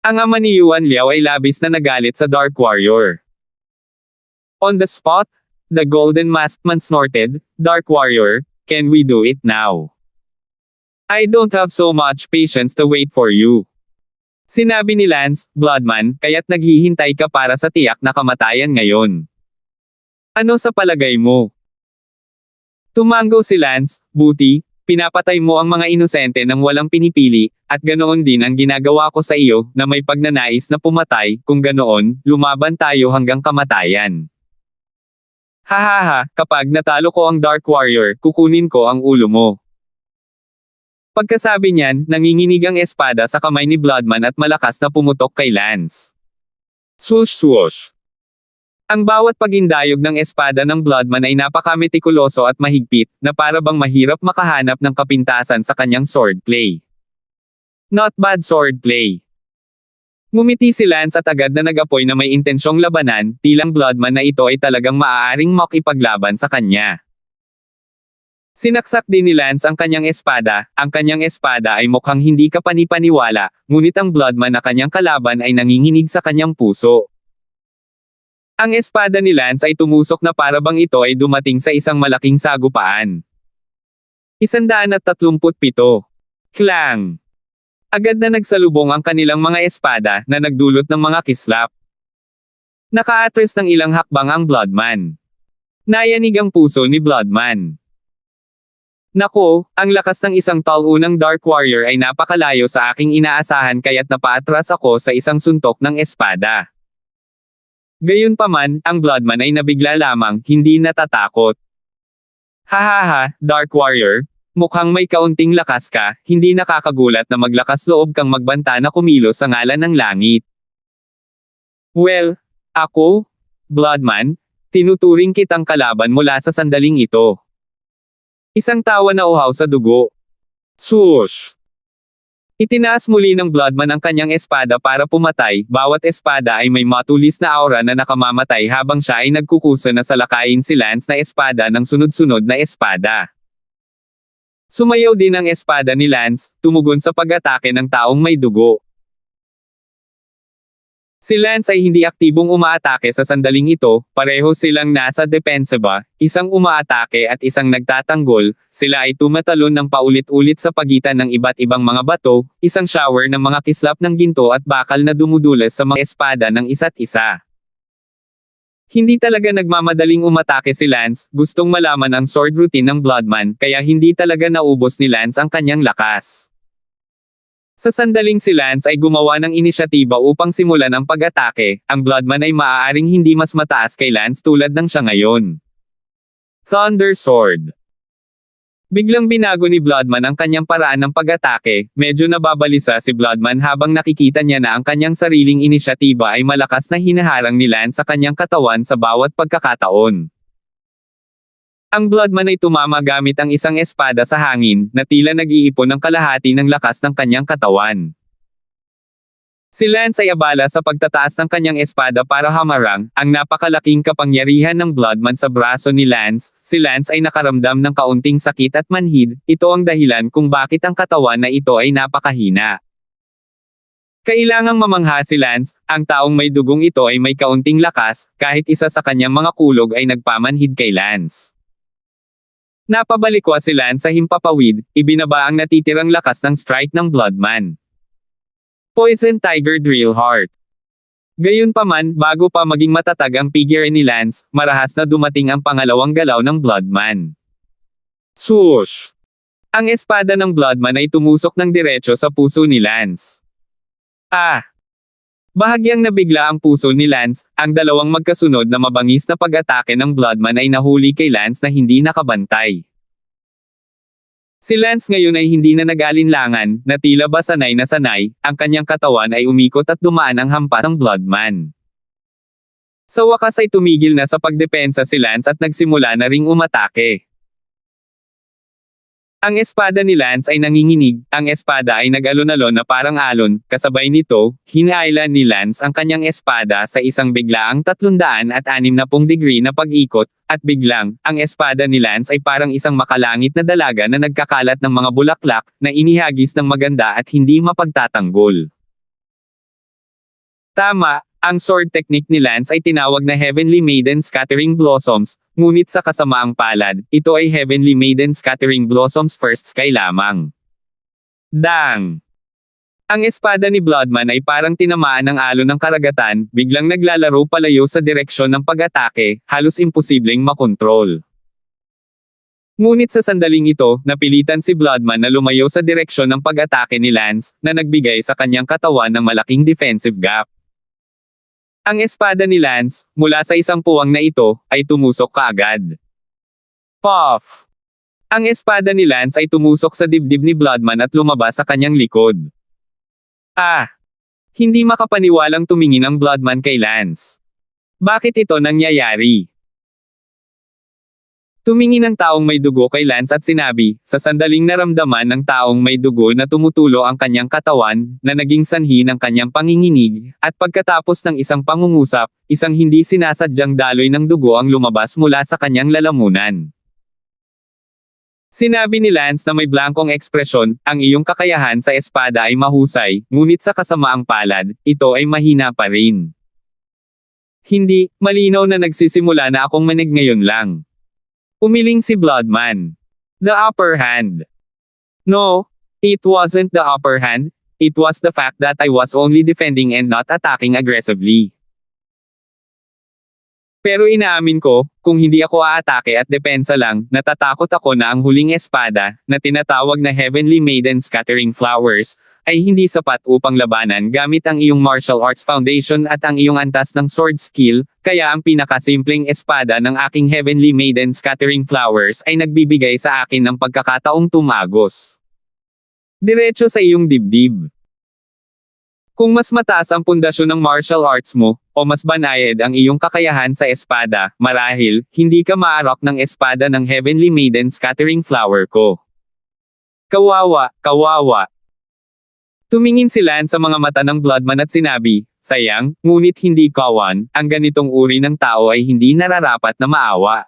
Ang ama ni Yuan Liao ay labis na nagalit sa Dark Warrior. On the spot, the Golden Masked Man snorted, Dark Warrior, can we do it now? I don't have so much patience to wait for you. Sinabi ni Lance, Bloodman, kaya't naghihintay ka para sa tiyak na kamatayan ngayon. Ano sa palagay mo? Tumango si Lance, buti, pinapatay mo ang mga inosente nang walang pinipili, at ganoon din ang ginagawa ko sa iyo, na may pagnanais na pumatay, kung ganoon, lumaban tayo hanggang kamatayan. Hahaha, kapag natalo ko ang Dark Warrior, kukunin ko ang ulo mo. Pagkasabi niyan, nanginginig ang espada sa kamay ni Bloodman at malakas na pumutok kay Lance. Swoosh swoosh. Ang bawat pagindayog ng espada ng Bloodman ay napakametikuloso at mahigpit, na para bang mahirap makahanap ng kapintasan sa kanyang swordplay. Not bad swordplay. Ngumiti si Lance at agad na nag-apoy na may intensyong labanan, tilang Bloodman na ito ay talagang maaaring makipaglaban sa kanya. Sinaksak din ni Lance ang kanyang espada ay mukhang hindi kapanipaniwala, ngunit ang Bloodman na kanyang kalaban ay nanginginig sa kanyang puso. Ang espada ni Lance ay tumusok na para bang ito ay dumating sa isang malaking sagupaan. 137. Klang! Agad na nagsalubong ang kanilang mga espada na nagdulot ng mga kislap. Naka-atras ng ilang hakbang ang Bloodman. Nayanig ang puso ni Bloodman. Nako, ang lakas ng isang talunang Dark Warrior ay napakalayo sa aking inaasahan kaya't napaatras ako sa isang suntok ng espada. Gayunpaman, ang Bloodman ay nabigla lamang, hindi natatakot. Hahaha, Dark Warrior, mukhang may kaunting lakas ka, hindi nakakagulat na maglakas loob kang magbanta na kumilos sa ngalan ng langit. Well, ako, Bloodman, tinuturing kitang kalaban mula sa sandaling ito. Isang tawa na uhaw sa dugo. Swoosh! Itinaas muli ng Bloodman ang kanyang espada para pumatay, bawat espada ay may matulis na aura na nakamamatay habang siya ay nagkukusa na salakayin si Lance na espada ng sunod-sunod na espada. Sumayaw din ang espada ni Lance, tumugon sa pag-atake ng taong may dugo. Si Lance ay hindi aktibong umaatake sa sandaling ito, pareho silang nasa depensiba, isang umaatake at isang nagtatanggol, sila ay tumatalon ng paulit-ulit sa pagitan ng iba't ibang mga bato, isang shower ng mga kislap ng ginto at bakal na dumudulas sa mga espada ng isa't isa. Hindi talaga nagmamadaling umatake si Lance, gustong malaman ang sword routine ng Bloodman, kaya hindi talaga naubos ni Lance ang kanyang lakas. Sa sandaling si Lance ay gumawa ng inisyatiba upang simulan ang pag-atake, ang Bloodman ay maaaring hindi mas mataas kay Lance tulad ng siya ngayon. Thunder Sword. Biglang binago ni Bloodman ang kanyang paraan ng pag-atake, medyo nababalisa si Bloodman habang nakikita niya na ang kanyang sariling inisyatiba ay malakas na hinaharang ni Lance sa kanyang katawan sa bawat pagkakataon. Ang Bloodman ay tumama gamit ang isang espada sa hangin, na tila nag-iipon ng kalahati ng lakas ng kanyang katawan. Si Lance ay abala sa pagtataas ng kanyang espada para hamarang, ang napakalaking kapangyarihan ng Bloodman sa braso ni Lance. Si Lance ay nakaramdam ng kaunting sakit at manhid, ito ang dahilan kung bakit ang katawan na ito ay napakahina. Kailangang mamangha si Lance, ang taong may dugong ito ay may kaunting lakas, kahit isa sa kanyang mga kulog ay nagpamanhid kay Lance. Napabalikwa si Lance sa himpapawid, ibinaba ang natitirang lakas ng strike ng Bloodman. Poison Tiger Drill Heart. Gayunpaman, bago pa maging matatag ang figure ni Lance, marahas na dumating ang pangalawang galaw ng Bloodman. Swoosh! Ang espada ng Bloodman ay tumusok ng diretso sa puso ni Lance. Ah! Bahagyang nabigla ang puso ni Lance, ang dalawang magkasunod na mabangis na pag-atake ng Bloodman ay nahuli kay Lance na hindi nakabantay. Si Lance ngayon ay hindi na nag-alinlangan, na tila ba sanay na sanay, ang kanyang katawan ay umikot at dumaan ang hampas ng Bloodman. Sa wakas ay tumigil na sa pagdepensa si Lance at nagsimula na ring umatake. Ang espada ni Lance ay nanginginig, ang espada ay nag-alon-alon na parang alon, kasabay nito, hinaila ni Lance ang kanyang espada sa isang biglaang 360 degree na pag-ikot, at biglang, ang espada ni Lance ay parang isang makalangit na dalaga na nagkakalat ng mga bulaklak, na inihagis ng maganda at hindi mapagtatanggol. Tama, ang sword technique ni Lance ay tinawag na Heavenly Maiden Scattering Blossoms, ngunit sa kasamaang palad, ito ay Heavenly Maiden Scattering Blossoms First Sky lamang. Dang! Ang espada ni Bloodman ay parang tinamaan ng alon ng karagatan, biglang naglalaro palayo sa direksyon ng pag-atake, halos imposibleng makontrol. Ngunit sa sandaling ito, napilitan si Bloodman na lumayo sa direksyon ng pag-atake ni Lance, na nagbigay sa kanyang katawan ng malaking defensive gap. Ang espada ni Lance, mula sa isang puwang na ito, ay tumusok kaagad. Puff! Ang espada ni Lance ay tumusok sa dibdib ni Bloodman at lumabas sa kanyang likod. Ah! Hindi makapaniwalang tumingin ang Bloodman kay Lance. Bakit ito nangyayari? Tumingin ang taong may dugo kay Lance at sinabi, sa sandaling naramdaman ng taong may dugo na tumutulo ang kanyang katawan, na naging sanhi ng kanyang panginginig, at pagkatapos ng isang pangungusap, isang hindi sinasadyang daloy ng dugo ang lumabas mula sa kanyang lalamunan. Sinabi ni Lance na may blankong ekspresyon, ang iyong kakayahan sa espada ay mahusay, ngunit sa kasamaang palad, ito ay mahina pa rin. Hindi, malinaw na nagsisimula na akong manig ngayon lang. Umiling si Bloodman. The upper hand. No, it wasn't the upper hand, it was the fact that I was only defending and not attacking aggressively. Pero inaamin ko, kung hindi ako aatake at depensa lang, natatakot ako na ang huling espada, na tinatawag na Heavenly Maiden Scattering Flowers, ay hindi sapat upang labanan gamit ang iyong martial arts foundation at ang iyong antas ng sword skill, kaya ang pinakasimpleng espada ng aking Heavenly Maiden Scattering Flowers ay nagbibigay sa akin ng pagkakataong tumagos. Diretso sa iyong dibdib. Kung mas mataas ang pundasyon ng martial arts mo, o mas banayad ang iyong kakayahan sa espada, marahil, hindi ka maarok ng espada ng Heavenly Maiden Scattering Flower ko. Kawawa, kawawa. Tumingin si Lance sa mga mata ng Bloodman at sinabi, sayang, ngunit hindi kawan, ang ganitong uri ng tao ay hindi nararapat na maawa.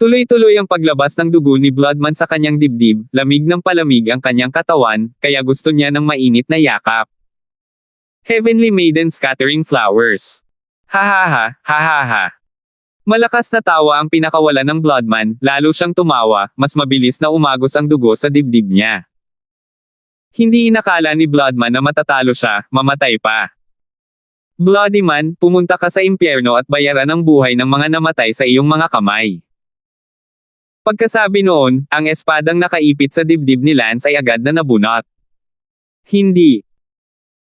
Tuloy-tuloy ang paglabas ng dugo ni Bloodman sa kanyang dibdib, lamig ng palamig ang kanyang katawan, kaya gusto niya ng mainit na yakap. Heavenly Maiden Scattering Flowers. Hahaha, hahaha. Malakas na tawa ang pinakawalan ng Bloodman, lalo siyang tumawa, mas mabilis na umagos ang dugo sa dibdib niya. Hindi inakala ni Bloodman na matatalo siya, mamatay pa. Bloody man, pumunta ka sa impyerno at bayaran ang buhay ng mga namatay sa iyong mga kamay. Pagkasabi noon, ang espadang nakaipit sa dibdib ni Lance ay agad na nabunot. Hindi.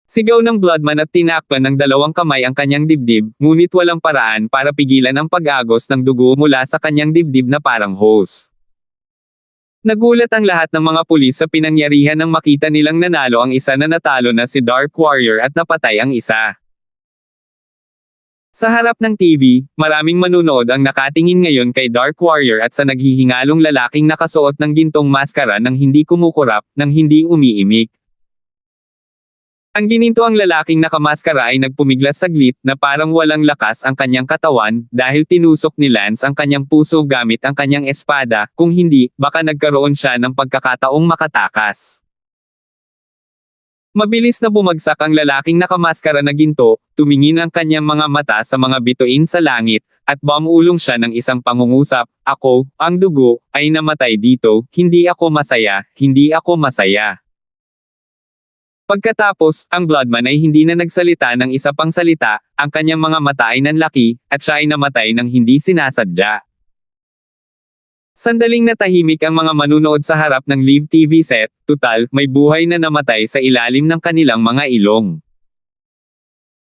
Sigaw ng Bloodman at tinakpan ng dalawang kamay ang kanyang dibdib, ngunit walang paraan para pigilan ang pag-agos ng dugo mula sa kanyang dibdib na parang hose. Nagulat ang lahat ng mga pulis sa pinangyarihan nang makita nilang nanalo ang isa na natalo na si Dark Warrior at napatay ang isa. Sa harap ng TV, maraming manunood ang nakatingin ngayon kay Dark Warrior at sa naghihingalong lalaking nakasuot ng gintong maskara nang hindi kumukurap, nang hindi umiimik. Ang gininto ang lalaking nakamaskara ay nagpumiglas saglit na parang walang lakas ang kanyang katawan dahil tinusok ni Lance ang kanyang puso gamit ang kanyang espada, kung hindi, baka nagkaroon siya ng pagkakataong makatakas. Mabilis na bumagsak ang lalaking nakamaskara na ginto, tumingin ang kanyang mga mata sa mga bituin sa langit, at bumulong siya ng isang pangungusap, ako, ang dugo, ay namatay dito, hindi ako masaya, hindi ako masaya. Pagkatapos, ang Bloodman ay hindi na nagsalita ng isa pang salita, ang kanyang mga mata ay nanlaki, at siya ay namatay ng hindi sinasadya. Sandaling natahimik ang mga manunood sa harap ng live TV set, tutal, may buhay na namatay sa ilalim ng kanilang mga ilong.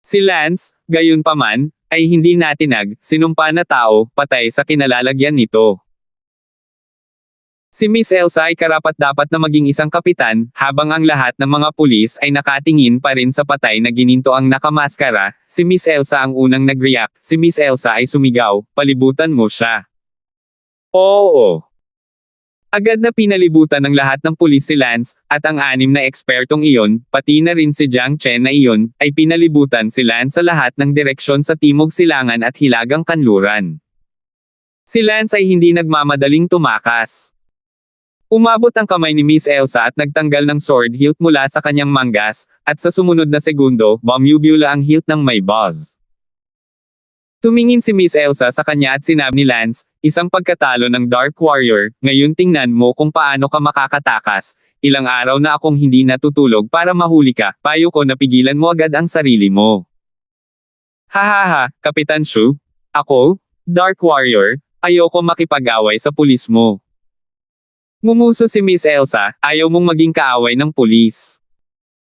Si Lance, gayunpaman, ay hindi natinag, sinumpa na tao, patay sa kinalalagyan nito. Si Miss Elsa ay karapat-dapat na maging isang kapitan, habang ang lahat ng mga pulis ay nakatingin pa rin sa patay na gininto ang nakamaskara. Si Miss Elsa ang unang nag-react, si Miss Elsa ay sumigaw, "Palibutan mo siya." Oo. Agad na pinalibutan ng lahat ng pulis si Lance, at ang 6 na ekspertong iyon, pati na rin si Jiang Chen na iyon, ay pinalibutan si Lance sa lahat ng direksyon sa Timog Silangan at Hilagang Kanluran. Si Lance ay hindi nagmamadaling tumakas. Umabot ang kamay ni Miss Elsa at nagtanggal ng sword hilt mula sa kanyang manggas, at sa sumunod na segundo, bumubula ang hilt ng may buzz. Tumingin si Miss Elsa sa kanya at sinabi ni Lance, "Isang pagkatalo ng Dark Warrior, ngayon tingnan mo kung paano ka makakatakas. Ilang araw na akong hindi natutulog para mahuli ka, payo ko na pigilan mo agad ang sarili mo." "Hahaha, Kapitan Shu. Ako? Dark Warrior? Ayoko makipag-away sa pulis mo." Ngumuso si Miss Elsa, "Ayaw mong maging kaaway ng pulis.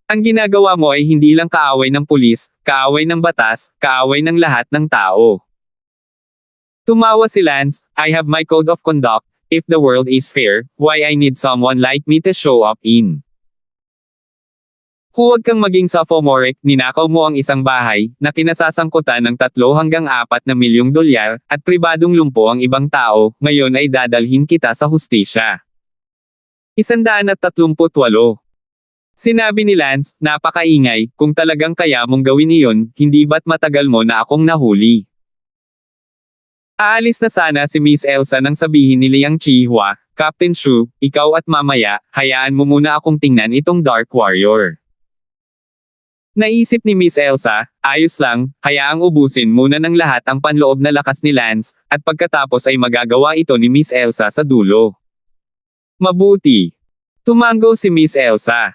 Ang ginagawa mo ay hindi lang kaaway ng pulis, kaaway ng batas, kaaway ng lahat ng tao." Tumawa si Lance, "I have my code of conduct. If the world is fair, why I need someone like me to show up in? Huwag kang maging sophomoric, ninakaw mo ang isang bahay, na kinasasangkutan ng 3 hanggang 4 na milyong dolyar, at pribadong lumpo ang ibang tao, ngayon ay dadalhin kita sa hustisya." 138. Sinabi ni Lance, "Napakaingay, kung talagang kaya mong gawin iyon, hindi ba't matagal mo na akong nahuli?" Aalis na sana si Miss Elsa nang sabihin ni Liang Chihua, "Captain Shu, ikaw at mamaya, hayaan mo muna akong tingnan itong Dark Warrior." Naisip ni Miss Elsa, ayos lang, hayaang ubusin muna ng lahat ang panloob na lakas ni Lance, at pagkatapos ay magagawa ito ni Miss Elsa sa dulo. Mabuti. Tumango si Miss Elsa.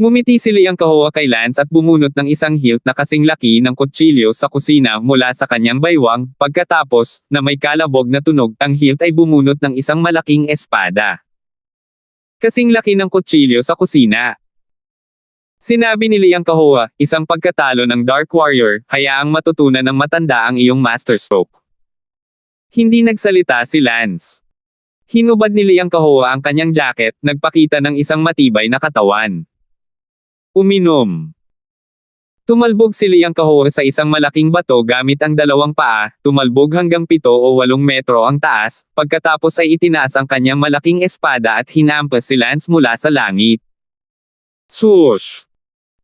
Ngumiti si Liang Kahua kay Lance at bumunot ng isang hilt na kasing laki ng kutsilyo sa kusina mula sa kanyang baywang, pagkatapos, na may kalabog na tunog, ang hilt ay bumunot ng isang malaking espada. Kasing laki ng kutsilyo sa kusina. Sinabi ni Liang Kahua, "Isang pagkatalo ng Dark Warrior, hayaang matutunan ng matanda ang iyong masterstroke." Hindi nagsalita si Lance. Hinubad ni Liang Kahua ang kanyang jacket, nagpakita ng isang matibay na katawan. Uminom. Tumalbog si Liang Kahua sa isang malaking bato gamit ang 2 paa, tumalbog hanggang 7 o 8 metro ang taas, pagkatapos ay itinaas ang kanyang malaking espada at hinampas si Lance mula sa langit. Swoosh!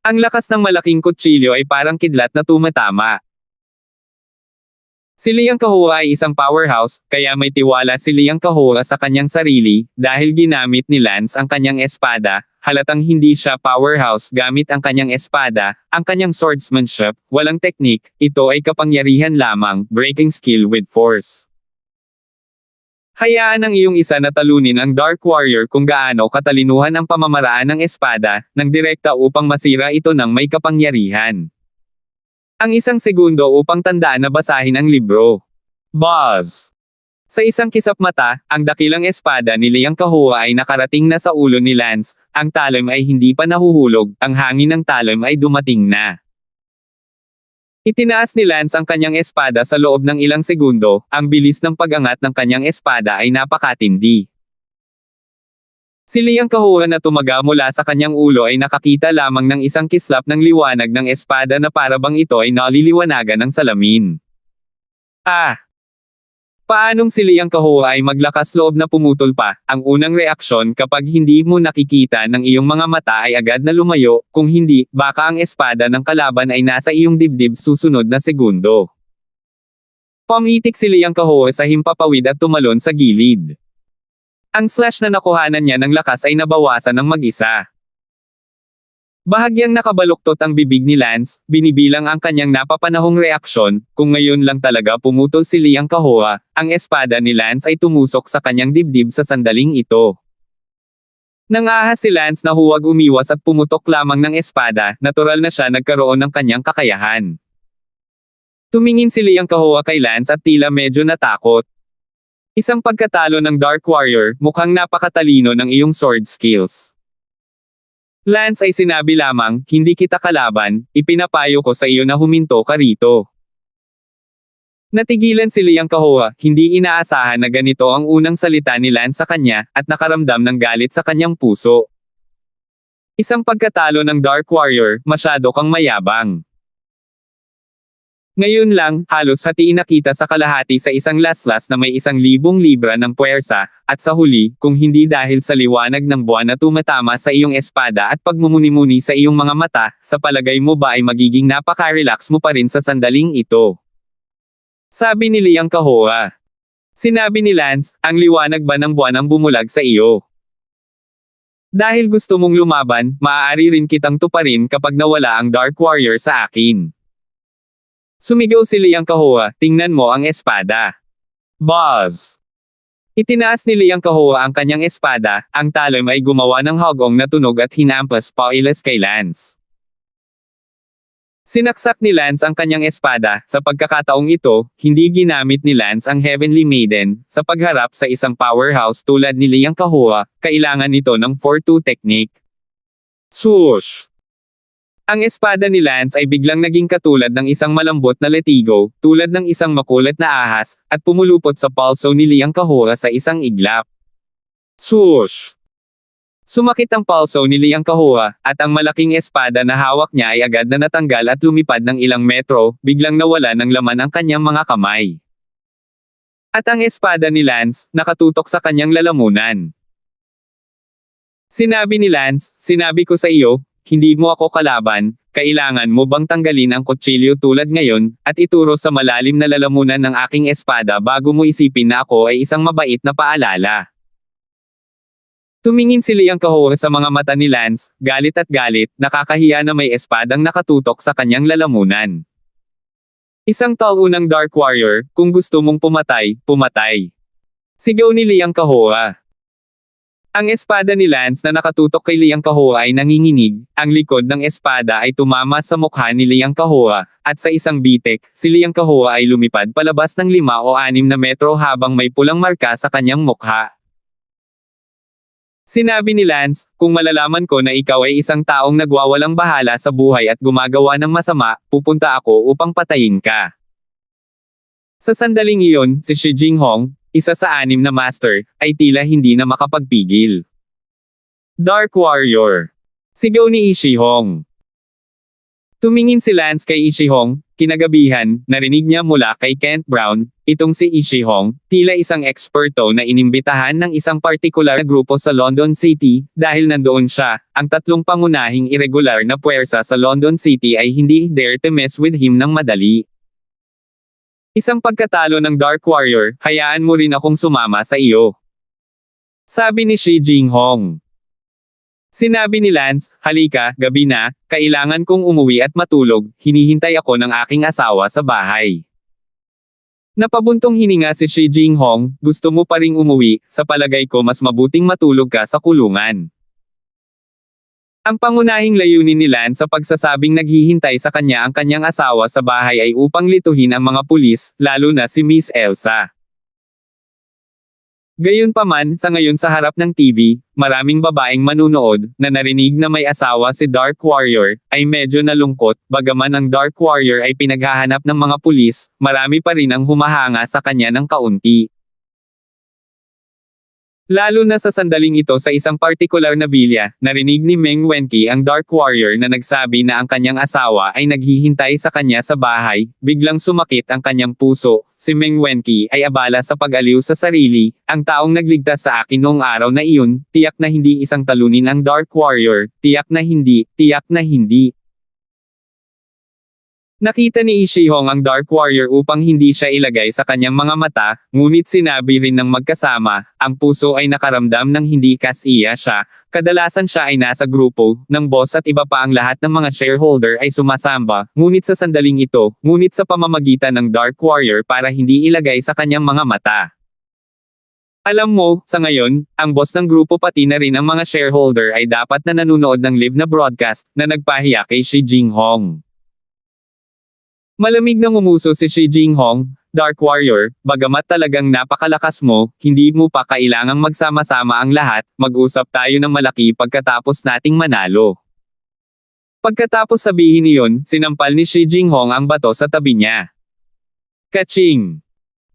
Ang lakas ng malaking kutsilyo ay parang kidlat na tumatama. Si Liang Kahua ay isang powerhouse, kaya may tiwala si Liang Kahua sa kanyang sarili, dahil ginamit ni Lance ang kanyang espada, halatang hindi siya powerhouse gamit ang kanyang espada, ang kanyang swordsmanship, walang teknik, ito ay kapangyarihan lamang, breaking skill with force. Hayaan ang iyong isa na talunin ang Dark Warrior kung gaano katalinuhan ang pamamaraan ng espada, ng direkta upang masira ito ng may kapangyarihan. Ang 1 segundo upang tandaan na basahin ang libro. Buzz! Sa isang kisap mata, ang dakilang espada ni Liang Kahua ay nakarating na sa ulo ni Lance, ang talim ay hindi pa nahuhulog, ang hangin ng talim ay dumating na. Itinaas ni Lance ang kanyang espada sa loob ng ilang segundo, ang bilis ng pag-angat ng kanyang espada ay napakatindi. Si Liang Kahua na tumaga mula sa kanyang ulo ay nakakita lamang ng isang kislap ng liwanag ng espada na parabang ito ay naliliwanagan ng salamin. Paanong si Liang Kahua ay maglakas loob na pumutol pa? Ang unang reaksyon kapag hindi mo nakikita ng iyong mga mata ay agad na lumayo, kung hindi, baka ang espada ng kalaban ay nasa iyong dibdib susunod na segundo. Pumitik si Liang Kahua sa himpapawid at tumalon sa gilid. Ang slash na nakuhanan niya ng lakas ay nabawasan ng mag-isa. Bahagyang nakabaluktot ang bibig ni Lance, binibilang ang kanyang napapanahong reaksyon, kung ngayon lang talaga pumutol si Liang Kahua, ang espada ni Lance ay tumusok sa kanyang dibdib sa sandaling ito. Nangahas si Lance na huwag umiwas at pumutok lamang ng espada, natural na siya nagkaroon ng kanyang kakayahan. Tumingin si Liang Kahua kay Lance at tila medyo natakot. Isang pagkatalo ng Dark Warrior, mukhang napakatalino ng iyong sword skills. Lance ay sinabi lamang, hindi kita kalaban, ipinapayo ko sa iyo na huminto ka rito. Natigilan si Liang Kahua, hindi inaasahan na ganito ang unang salita ni Lance sa kanya, at nakaramdam ng galit sa kanyang puso. Isang pagkatalo ng Dark Warrior, masyado kang mayabang. Ngayon lang, halos hatiin nakita sa kalahati sa isang laslas na may 1,000 libra ng puwersa, at sa huli, kung hindi dahil sa liwanag ng buwan na tumatama sa iyong espada at pagmumuni-muni sa iyong mga mata, sa palagay mo ba ay magiging napaka-relax mo pa rin sa sandaling ito? Sabi ni Liang Kahua. Sinabi ni Lance, ang liwanag ba ng buwan ang bumulag sa iyo? Dahil gusto mong lumaban, maaari rin kitang tuparin kapag nawala ang Dark Warrior sa akin. Sumigaw si Liang Kahua, tingnan mo ang espada. Buzz! Itinaas ni Liang Kahua ang kanyang espada, ang talim ay gumawa ng hagong na tunog at hinampas pauilas kay Lance. Sinaksak ni Lance ang kanyang espada, sa pagkakataong ito, hindi ginamit ni Lance ang Heavenly Maiden, sa pagharap sa isang powerhouse tulad ni Liang Kahua, kailangan nito ng 4-2 technique. Swoosh! Ang espada ni Lance ay biglang naging katulad ng isang malambot na letigo, tulad ng isang makulat na ahas, at pumulupot sa palso ni Liang Kahua sa isang iglap. Swoosh! Sumakit ang palso ni Liang Kahua, at ang malaking espada na hawak niya ay agad na natanggal at lumipad ng ilang metro, biglang nawala ng laman ang kanyang mga kamay. At ang espada ni Lance, nakatutok sa kanyang lalamunan. Sinabi ni Lance, sinabi ko sa iyo, hindi mo ako kalaban, kailangan mo bang tanggalin ang kutsilyo tulad ngayon, at ituro sa malalim na lalamunan ng aking espada bago mo isipin na ako ay isang mabait na paalala. Tumingin si Liang Kahua sa mga mata ni Lance, galit at galit, nakakahiya na may espadang nakatutok sa kanyang lalamunan. Isang taunang Dark Warrior, kung gusto mong pumatay, pumatay. Sigaw ni Liang Kahua. Ang espada ni Lance na nakatutok kay Liang Kahua ay nanginginig, ang likod ng espada ay tumama sa mukha ni Liang Kahua, at sa isang bitek, si Liang Kahua ay lumipad palabas ng 5 o 6 na metro habang may pulang marka sa kanyang mukha. Sinabi ni Lance, kung malalaman ko na ikaw ay isang taong nagwawalang bahala sa buhay at gumagawa ng masama, pupunta ako upang patayin ka. Sa sandaling iyon, si Shi Jinghong, isa sa 6 na master, ay tila hindi na makapagpigil. Dark Warrior! Sigaw ni Ishihong. Tumingin si Lance kay Ishihong, kinagabihan, narinig niya mula kay Kent Brown, itong si Ishihong, tila isang eksperto na inimbitahan ng isang partikular na grupo sa London City, dahil nandoon siya, ang 3 pangunahing irregular na puwersa sa London City ay hindi dare to mess with him ng madali. Isang pagkatalo ng Dark Warrior, hayaan mo rin akong sumama sa iyo. Sabi ni Shi Jinghong. Sinabi ni Lance, halika, gabi na, kailangan kong umuwi at matulog, hinihintay ako ng aking asawa sa bahay. Napabuntong hininga si Shi Jinghong, gusto mo pa ring umuwi, sa palagay ko mas mabuting matulog ka sa kulungan. Ang pangunahing layunin ni Lance sa pagsasabing naghihintay sa kanya ang kanyang asawa sa bahay ay upang lituhin ang mga pulis, lalo na si Miss Elsa. Gayunpaman, sa ngayon sa harap ng TV, maraming babaeng manunood, na narinig na may asawa si Dark Warrior, ay medyo nalungkot, bagaman ang Dark Warrior ay pinaghahanap ng mga pulis, marami pa rin ang humahanga sa kanya ng kaunti. Lalo na sa sandaling ito sa isang partikular na villa, narinig ni Meng Wenqi ang Dark Warrior na nagsabi na ang kanyang asawa ay naghihintay sa kanya sa bahay, biglang sumakit ang kanyang puso. Si Meng Wenqi ay abala sa pag-aliw sa sarili, ang taong nagligtas sa akin noong araw na iyon, tiyak na hindi isang talunin ang Dark Warrior, tiyak na hindi, tiyak na hindi. Nakita ni Ishihong ang Dark Warrior upang hindi siya ilagay sa kanyang mga mata, ngunit sinabi rin ng magkasama, ang puso ay nakaramdam ng hindi kasiya siya, kadalasan siya ay nasa grupo, ng boss at iba pa ang lahat ng mga shareholder ay sumasamba, ngunit sa sandaling ito, ngunit sa pamamagitan ng Dark Warrior para hindi ilagay sa kanyang mga mata. Alam mo, sa ngayon, ang boss ng grupo pati na rin ang mga shareholder ay dapat na nanunood ng live na broadcast, na nagpahiya kay Shi Jinghong. Malamig na ngumuso si Shi Jinghong, Dark Warrior, bagamat talagang napakalakas mo, hindi mo pa kailangang magsama-sama ang lahat, mag-usap tayo ng malaki pagkatapos nating manalo. Pagkatapos sabihin iyon, sinampal ni Shi Jinghong ang bato sa tabi niya. Kaching!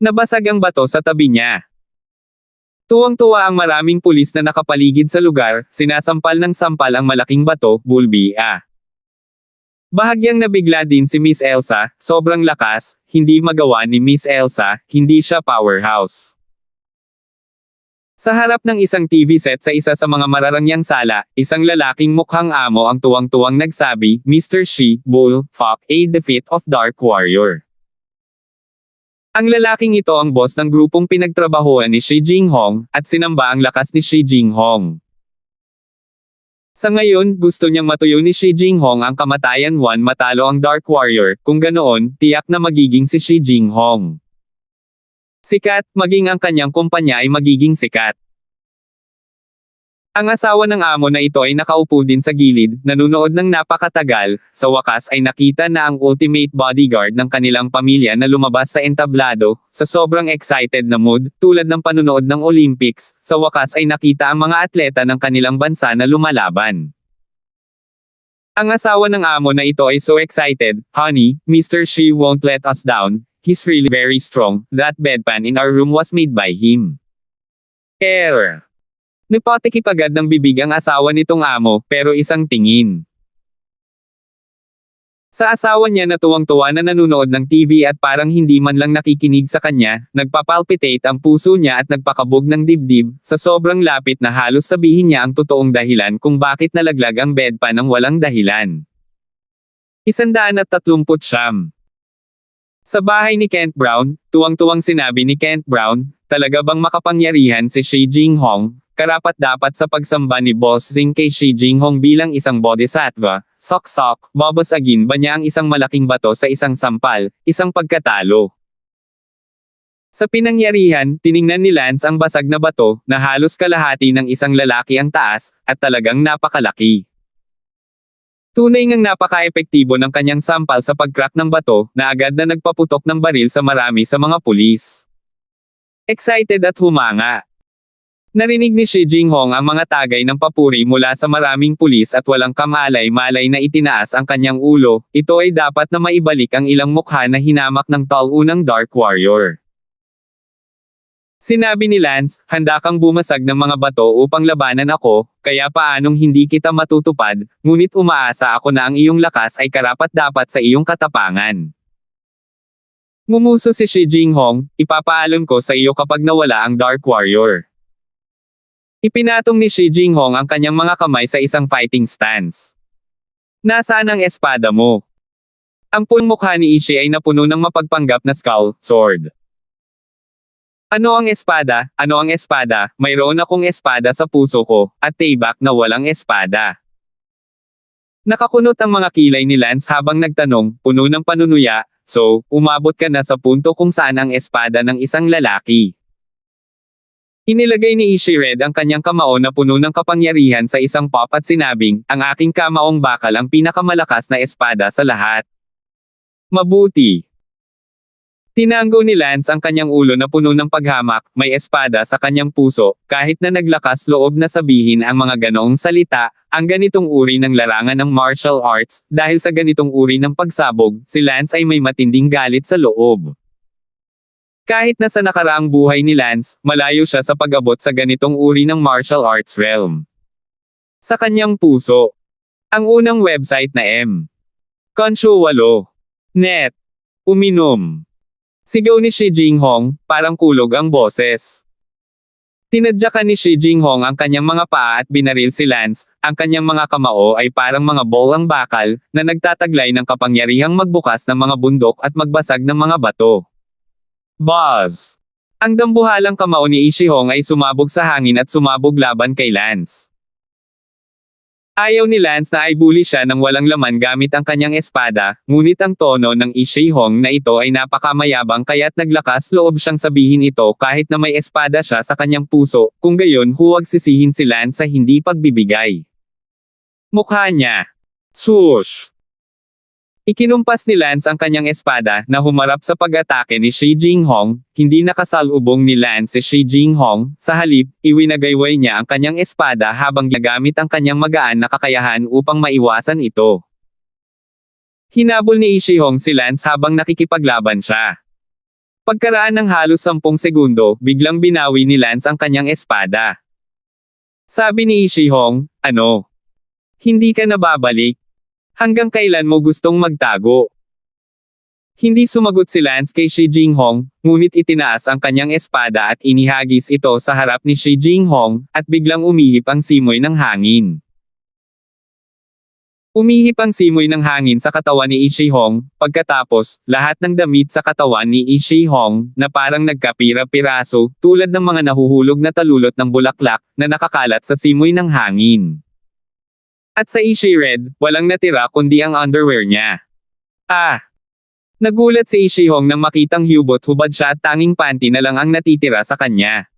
Nabasag ang bato sa tabi niya. Tuwang-tuwa ang maraming pulis na nakapaligid sa lugar, sinasampal ng sampal ang malaking bato, bulbia. Bahagyang nabigla din si Miss Elsa, sobrang lakas, hindi magawa ni Miss Elsa, hindi siya powerhouse. Sa harap ng isang TV set sa isa sa mga mararangyang sala, isang lalaking mukhang amo ang tuwang-tuwang nagsabi, Mr. Shi, Bull, Fuck, aid the feat of Dark Warrior. Ang lalaking ito ang boss ng grupong pinagtrabahuan ni Shi Jinghong, at sinamba ang lakas ni Shi Jinghong. Sa ngayon, gusto niyang matuyo ni Shi Jinghong ang kamatayan 1 matalo ang Dark Warrior, kung ganoon, tiyak na magiging si Shi Jinghong sikat, maging ang kanyang kumpanya ay magiging sikat. Ang asawa ng amo na ito ay nakaupo din sa gilid, nanunood ng napakatagal, sa wakas ay nakita na ang ultimate bodyguard ng kanilang pamilya na lumabas sa entablado, sa sobrang excited na mood, tulad ng panunood ng Olympics, sa wakas ay nakita ang mga atleta ng kanilang bansa na lumalaban. Ang asawa ng amo na ito ay so excited, Honey, Mr. Shi won't let us down, he's really very strong, that bedpan in our room was made by him. Error. Nipatikip agad ng bibig ang asawa nitong amo, pero isang tingin. Sa asawa niya na tuwang-tuwa na nanunood ng TV at parang hindi man lang nakikinig sa kanya, nagpapalpitate ang puso niya at nagpakabog ng dibdib, sa sobrang lapit na halos sabihin niya ang totoong dahilan kung bakit nalaglag ang bedpan ng walang dahilan. 139. Sa bahay ni Kent Brown, tuwang-tuwang sinabi ni Kent Brown, talaga bang makapangyarihan si Shi Jinghong? Karapat-dapat sa pagsamba ni Boss Zing kay Shi Jinghong bilang isang bodhisattva, sok-sok, babasagin ba niya ang isang malaking bato sa isang sampal, isang pagkatalo. Sa pinangyarihan, tiningnan ni Lance ang basag na bato, na halos kalahati ng isang lalaki ang taas, at talagang napakalaki. Tunay ngang napaka-epektibo ng kanyang sampal sa pag-crack ng bato, na agad na nagpaputok ng baril sa marami sa mga pulis. Excited at humanga. Narinig ni Shi Jinghong ang mga tagay ng papuri mula sa maraming pulis at walang kamalay-malay na itinaas ang kanyang ulo, ito ay dapat na maibalik ang ilang mukha na hinamak ng unang Dark Warrior. Sinabi ni Lance, handa kang bumasag ng mga bato upang labanan ako, kaya paanong hindi kita matutupad, ngunit umaasa ako na ang iyong lakas ay karapat-dapat sa iyong katapangan. Ngumuso si Shi Jinghong, ipapaalam ko sa iyo kapag nawala ang Dark Warrior. Ipinatong ni Shi Jinghong ang kanyang mga kamay sa isang fighting stance. Nasaan ang espada mo? Ang mukha ni Ishii ay napuno ng mapagpanggap na skull, sword. Ano ang espada? Ano ang espada? Mayroon akong espada sa puso ko, at tibak na walang espada. Nakakunot ang mga kilay ni Lance habang nagtanong, puno ng panunuya, so, umabot ka na sa punto kung saan ang espada ng isang lalaki. Inilagay ni Ishii Red ang kanyang kamao na puno ng kapangyarihan sa isang pop at sinabing, ang aking kamaong bakal ang pinakamalakas na espada sa lahat. Mabuti. Tinanggo ni Lance ang kanyang ulo na puno ng paghamak, may espada sa kanyang puso, kahit na naglakas loob na sabihin ang mga ganoong salita, ang ganitong uri ng larangan ng martial arts, dahil sa ganitong uri ng pagsabog, si Lance ay may matinding galit sa loob. Kahit na sa nakaraang buhay ni Lance, malayo siya sa pag-abot sa ganitong uri ng martial arts realm. Sa kanyang puso. Ang unang website na Konshu 8. Net. Uminom. Sigaw ni Shi Jinghong, parang kulog ang boses. Tinadyakan ni Shi Jinghong ang kanyang mga paa at binaril si Lance, ang kanyang mga kamao ay parang mga bolang bakal, na nagtataglay ng kapangyarihang magbukas ng mga bundok at magbasag ng mga bato. Buzz! Ang dambuhalang kamao ni Ishihong ay sumabog sa hangin at sumabog laban kay Lance. Ayaw ni Lance na ay bully siya ng walang laman gamit ang kanyang espada, ngunit ang tono ng Ishihong na ito ay napakamayabang kaya't naglakas loob siyang sabihin ito kahit na may espada siya sa kanyang puso, kung gayon huwag sisihin si Lance sa hindi pagbibigay. Mukha niya. Swoosh! Ikinumpas ni Lance ang kanyang espada na humarap sa pag-atake ni Shi Jinghong, hindi nakasalubong ni Lance si Shi Jinghong, sa halip, iwinagayway niya ang kanyang espada habang ginagamit ang kanyang magaan na kakayahan upang maiwasan ito. Hinabol ni Ishihong si Lance habang nakikipaglaban siya. Pagkaraan ng halos 10 segundo, biglang binawi ni Lance ang kanyang espada. Sabi ni Ishihong, "Ano? Hindi ka na babalik? Hanggang kailan mo gustong magtago?" Hindi sumagot si Lance kay Shi Jinghong, ngunit itinaas ang kanyang espada at inihagis ito sa harap ni Shi Jinghong, at biglang umihip ang simoy ng hangin. Umihip ang simoy ng hangin sa katawan ni Ishihong, pagkatapos, lahat ng damit sa katawan ni Ishihong, na parang nagkapira-piraso, tulad ng mga nahuhulog na talulot ng bulaklak, na nakakalat sa simoy ng hangin. At sa Ishi-Red, walang natira kundi ang underwear niya. Nagulat si Ishihong nang makitang hubot-hubad siya at tanging panty na lang ang natitira sa kanya.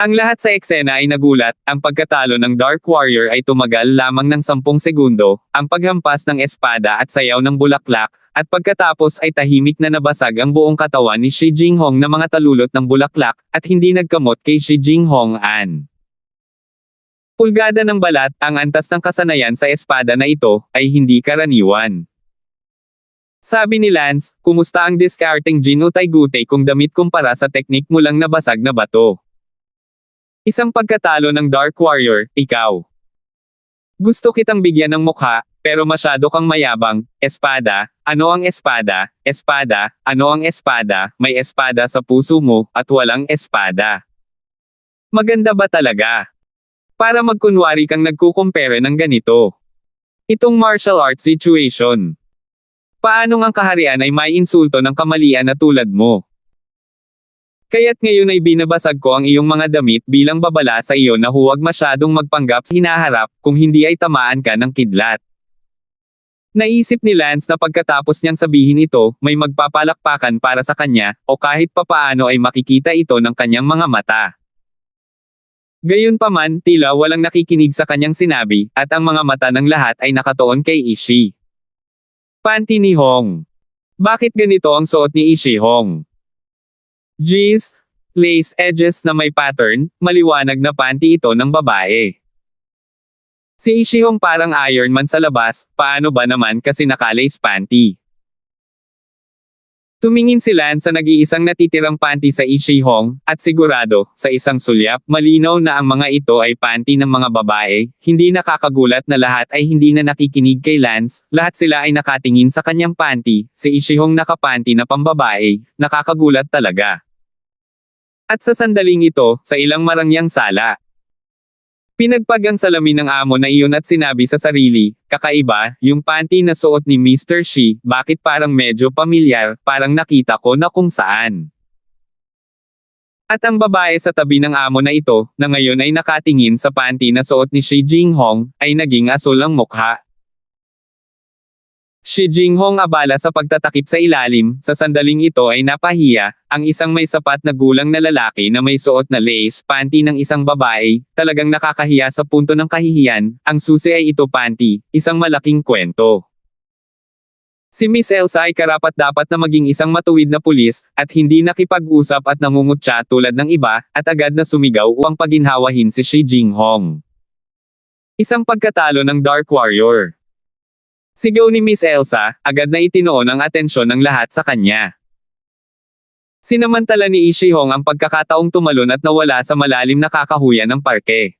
Ang lahat sa eksena ay nagulat, ang pagkatalo ng Dark Warrior ay tumagal lamang ng 10 segundo, ang paghampas ng espada at sayaw ng bulaklak, at pagkatapos ay tahimik na nabasag ang buong katawan ni Shi Jinghong na mga talulot ng bulaklak, at hindi nagkamot kay Shi Jinghong an. Pulgada ng balat, ang antas ng kasanayan sa espada na ito, ay hindi karaniwan. Sabi ni Lance, "Kumusta ang diskarteng Jin Utay-Gutay kung damit kumpara sa teknik mo lang nabasag na bato?" Isang pagkatalo ng Dark Warrior, "Ikaw. Gusto kitang bigyan ng mukha, pero masyado kang mayabang. Espada, ano ang espada? Espada, ano ang espada? May espada sa puso mo, at walang espada. Maganda ba talaga? Para magkunwari kang nagkukumpere ng ganito. Itong martial arts situation. Paanong ang kaharian ay may insulto ng kamalian na tulad mo? Kaya't ngayon ay binabasag ko ang iyong mga damit bilang babala sa iyo na huwag masyadong magpanggap sa hinaharap, kung hindi ay tamaan ka ng kidlat." Naisip ni Lance na pagkatapos niyang sabihin ito, may magpapalakpakan para sa kanya, o kahit papaano ay makikita ito ng kanyang mga mata. Gayunpaman, tila walang nakikinig sa kanyang sinabi, at ang mga mata ng lahat ay nakatuon kay Ishi. Panty ni Hong. Bakit ganito ang suot ni Ishihong? Jeez, lace edges na may pattern, maliwanag na panty ito ng babae. Si Ishihong parang Iron Man sa labas, paano ba naman kasi naka-lace panty? Tumingin si Lance sa nag-iisang natitirang panty sa Ishihong, at sigurado, sa isang sulyap, malinaw na ang mga ito ay panty ng mga babae. Hindi nakakagulat na lahat ay hindi na nakikinig kay Lance, lahat sila ay nakatingin sa kanyang panty, si Ishihong nakapanty na pambabae, nakakagulat talaga. At sa sandaling ito, sa ilang marangyang sala, pinagpag ang salamin ng amo na iyon at sinabi sa sarili, "Kakaiba, yung panty na suot ni Mr. Shi, bakit parang medyo pamilyar, parang nakita ko na kung saan." At ang babae sa tabi ng amo na ito, na ngayon ay nakatingin sa panty na suot ni Shi Jinghong, ay naging asul ang mukha. Shi Jinghong abala sa pagtatakip sa ilalim, sa sandaling ito ay napahiya, ang isang may sapat na gulang na lalaki na may suot na lace panty ng isang babae, talagang nakakahiya sa punto ng kahihiyan, ang susi ay ito panty, isang malaking kwento. Si Miss Elsa ay karapat-dapat na maging isang matuwid na pulis, at hindi nakipag-usap at nangungutya tulad ng iba, at agad na sumigaw upang paginhawahin si Shi Jinghong. Isang pagkatalo ng Dark Warrior. Sigaw ni Miss Elsa, agad na itinoon ang atensyon ng lahat sa kanya. Sinamantala ni Ishihong ang pagkakataong tumalon at nawala sa malalim na kakahuyan ng parke.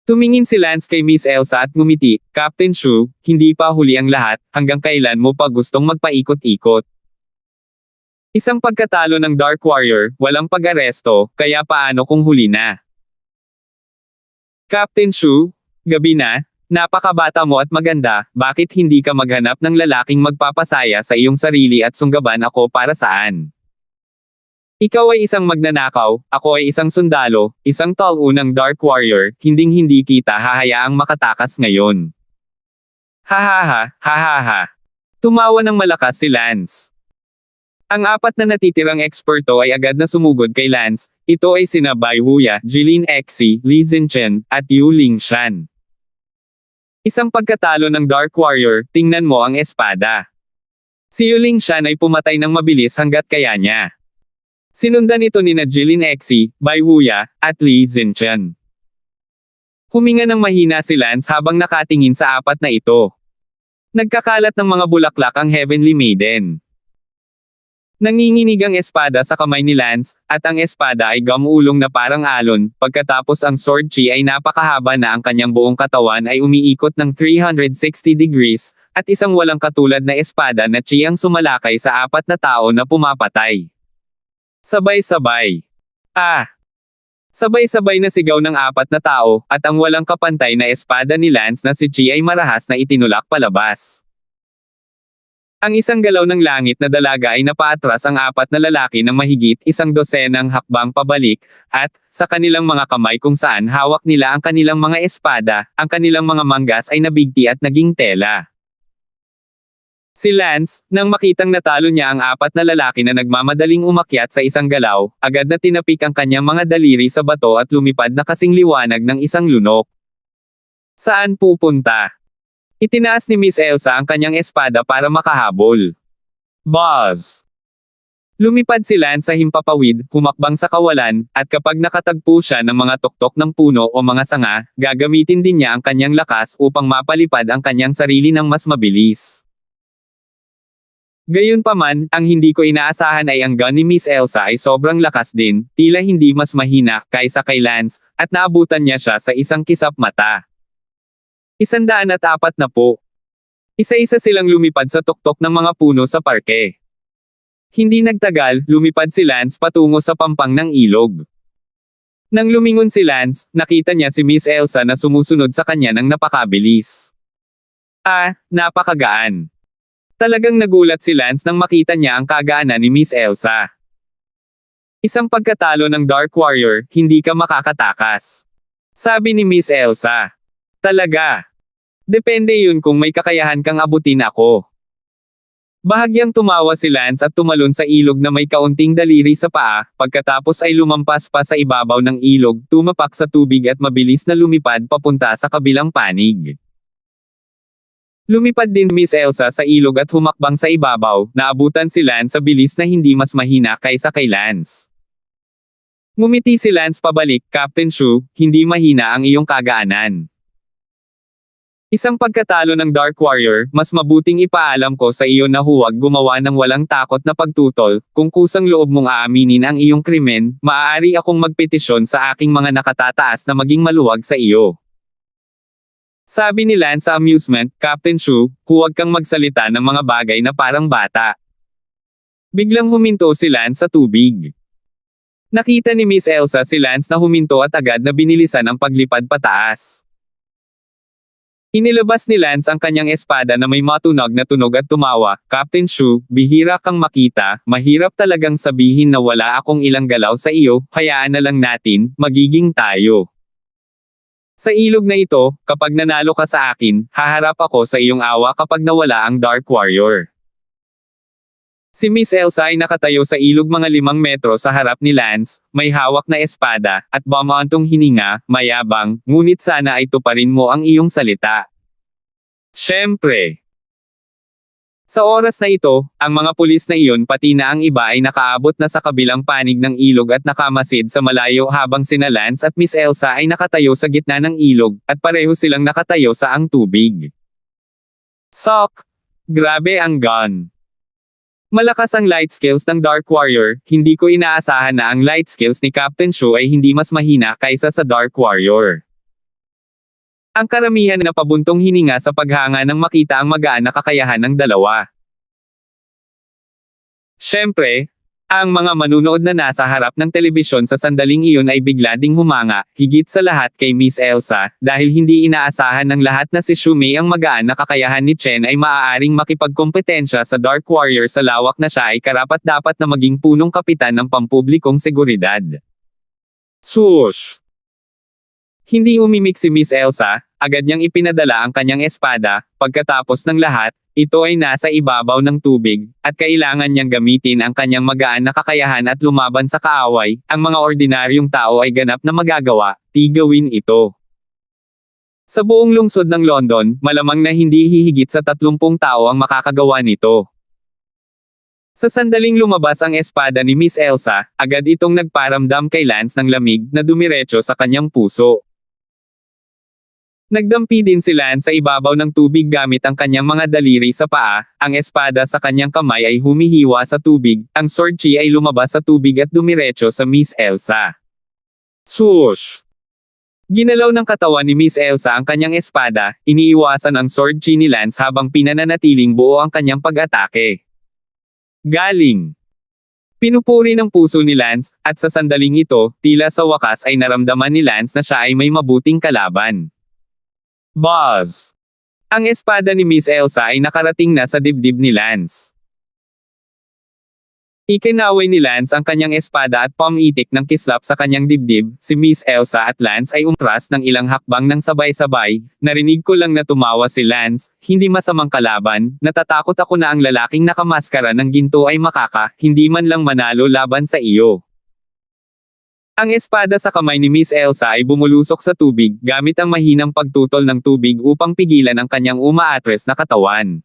Tumingin si Lance kay Miss Elsa at ngumiti, "Captain Shu, hindi pa huli ang lahat, hanggang kailan mo pa gustong magpaikot-ikot?" Isang pagkatalo ng Dark Warrior, walang pag-aresto, kaya paano kung huli na? "Captain Shu, gabi na. Napakabata mo at maganda, bakit hindi ka maghanap ng lalaking magpapasaya sa iyong sarili at sunggaban ako para saan? Ikaw ay isang magnanakaw, ako ay isang sundalo, isang tall-unang Dark Warrior, hinding-hindi kita hahayaang makatakas ngayon." Hahaha, hahaha. Tumawa ng malakas si Lance. Ang 4 na natitirang eksperto ay agad na sumugod kay Lance, ito ay sina Bai Wuya, Jilin Exi, Li Zhenchen, at Yu Lingshan. Isang pagkatalo ng Dark Warrior, tingnan mo ang espada. Si Yuling Shan ay pumatay ng mabilis hanggat kaya niya. Sinundan ito nina Jilin Exi, Bai Wuya, at Li Zinchan. Huminga ng mahina si Lance habang nakatingin sa apat na ito. Nagkakalat ng mga bulaklak ang Heavenly Maiden. Nanginginig ang espada sa kamay ni Lance, at ang espada ay gamulong na parang alon, pagkatapos ang sword chi ay napakahaba na ang kanyang buong katawan ay umiikot ng 360 degrees, at isang walang katulad na espada na chi ang sumalakay sa apat na tao na pumapatay. Sabay-sabay. Sabay-sabay na sigaw ng apat na tao, at ang walang kapantay na espada ni Lance na si Chi ay marahas na itinulak palabas. Ang isang galaw ng langit na dalaga ay napaatras ang apat na lalaki ng mahigit isang dosenang hakbang pabalik, at, sa kanilang mga kamay kung saan hawak nila ang kanilang mga espada, ang kanilang mga manggas ay nabigti at naging tela. Si Lance, nang makitang natalo niya ang apat na lalaki na nagmamadaling umakyat sa isang galaw, agad na tinapik ang kanyang mga daliri sa bato at lumipad na kasing liwanag ng isang lunok. Saan pupunta? Itinaas ni Miss Elsa ang kanyang espada para makahabol. Buzz! Lumipad si Lance sa himpapawid, humakbang sa kawalan, at kapag nakatagpo siya ng mga tuktok ng puno o mga sanga, gagamitin din niya ang kanyang lakas upang mapalipad ang kanyang sarili ng mas mabilis. Gayunpaman, ang hindi ko inaasahan ay ang gun ni Miss Elsa ay sobrang lakas din, tila hindi mas mahina kaysa kay Lance, at naabutan niya siya sa isang kisap mata. 140 po. Isa-isa silang lumipad sa tuktok ng mga puno sa parke. Hindi nagtagal, lumipad si Lance patungo sa pampang ng ilog. Nang lumingon si Lance, nakita niya si Miss Elsa na sumusunod sa kanya ng napakabilis. Napakagaan. Talagang nagulat si Lance nang makita niya ang kagaanan ni Miss Elsa. Isang pagkatalo ng Dark Warrior, hindi ka makakatakas. Sabi ni Miss Elsa. Talaga. Depende yun kung may kakayahan kang abutin ako. Bahagyang tumawa si Lance at tumalon sa ilog na may kaunting daliri sa paa, pagkatapos ay lumampas pa sa ibabaw ng ilog, tumapak sa tubig at mabilis na lumipad papunta sa kabilang panig. Lumipad din Miss Elsa sa ilog at humakbang sa ibabaw, naabutan si Lance sa bilis na hindi mas mahina kaysa kay Lance. Ngumiti si Lance pabalik, Captain Shu, hindi mahina ang iyong kagaanan. Isang pagkatalo ng Dark Warrior, mas mabuting ipaalam ko sa iyo na huwag gumawa ng walang takot na pagtutol, kung kusang loob mong aaminin ang iyong krimen, maaari akong magpetisyon sa aking mga nakatataas na maging maluwag sa iyo. Sabi ni Lance sa amusement, Captain Shu, huwag kang magsalita ng mga bagay na parang bata. Biglang huminto si Lance sa tubig. Nakita ni Miss Elsa si Lance na huminto at agad na binilisan ang paglipad pataas. Inilabas ni Lance ang kanyang espada na may matunog na tunog at tumawa, Captain Shu, bihira kang makita, mahirap talagang sabihin na wala akong ilang galaw sa iyo, hayaan na lang natin, magiging tayo. Sa ilog na ito, kapag nanalo ka sa akin, haharap ako sa iyong awa kapag nawala ang Dark Warrior. Si Miss Elsa ay nakatayo sa ilog mga 5 metro sa harap ni Lance, may hawak na espada, at bumantong hininga, mayabang, ngunit sana ay tuparin mo ang iyong salita. Siyempre. Sa oras na ito, ang mga pulis na iyon pati na ang iba ay nakaabot na sa kabilang panig ng ilog at nakamasid sa malayo habang sina Lance at Miss Elsa ay nakatayo sa gitna ng ilog, at pareho silang nakatayo sa ang tubig. Sok! Grabe ang gun! Malakas ang light skills ng Dark Warrior, hindi ko inaasahan na ang light skills ni Captain Shu ay hindi mas mahina kaysa sa Dark Warrior. Ang karamihan na pabuntong hininga sa paghanga nang makita ang magaan na kakayahan ng dalawa. Siyempre, ang mga manunood na nasa harap ng telebisyon sa sandaling iyon ay bigla ding humanga, higit sa lahat kay Miss Elsa, dahil hindi inaasahan ng lahat na si Shumei ang magaan na kakayahan ni Chen ay maaaring makipagkompetensya sa Dark Warrior sa lawak na siya ay karapat-dapat na maging punong kapitan ng pampublikong seguridad. Swoosh! Hindi umimik si Miss Elsa, agad niyang ipinadala ang kanyang espada, pagkatapos ng lahat, ito ay nasa ibabaw ng tubig, at kailangan niyang gamitin ang kanyang magaan na kakayahan at lumaban sa kaaway, ang mga ordinaryong tao ay ganap na magagawa, gawin ito. Sa buong lungsod ng London, malamang na hindi hihigit sa 30 tao ang makakagawa nito. Sa sandaling lumabas ang espada ni Miss Elsa, agad itong nagparamdam kay Lance ng lamig na dumiretso sa kanyang puso. Nagdampi din si Lance sa ibabaw ng tubig gamit ang kanyang mga daliri sa paa, ang espada sa kanyang kamay ay humihiwa sa tubig, ang sword chi ay lumabas sa tubig at dumiretso sa Miss Elsa. Swoosh! Ginalaw ng katawan ni Miss Elsa ang kanyang espada, iniiwasan ang sword chi ni Lance habang pinananatiling buo ang kanyang pag-atake. Galing! Pinupuri ng puso ni Lance, at sa sandaling ito, tila sa wakas ay naramdaman ni Lance na siya ay may mabuting kalaban. Buzz! Ang espada ni Miss Elsa ay nakarating na sa dibdib ni Lance. Ikinaway ni Lance ang kanyang espada at pamitik ng kislap sa kanyang dibdib, si Miss Elsa at Lance ay umatras ng ilang hakbang ng sabay-sabay, narinig ko lang na tumawa si Lance, hindi masamang kalaban, natatakot ako na ang lalaking nakamaskara ng ginto ay hindi man lang manalo laban sa iyo. Ang espada sa kamay ni Miss Elsa ay bumulusok sa tubig, gamit ang mahinang pagtutol ng tubig upang pigilan ang kanyang umaatres na katawan.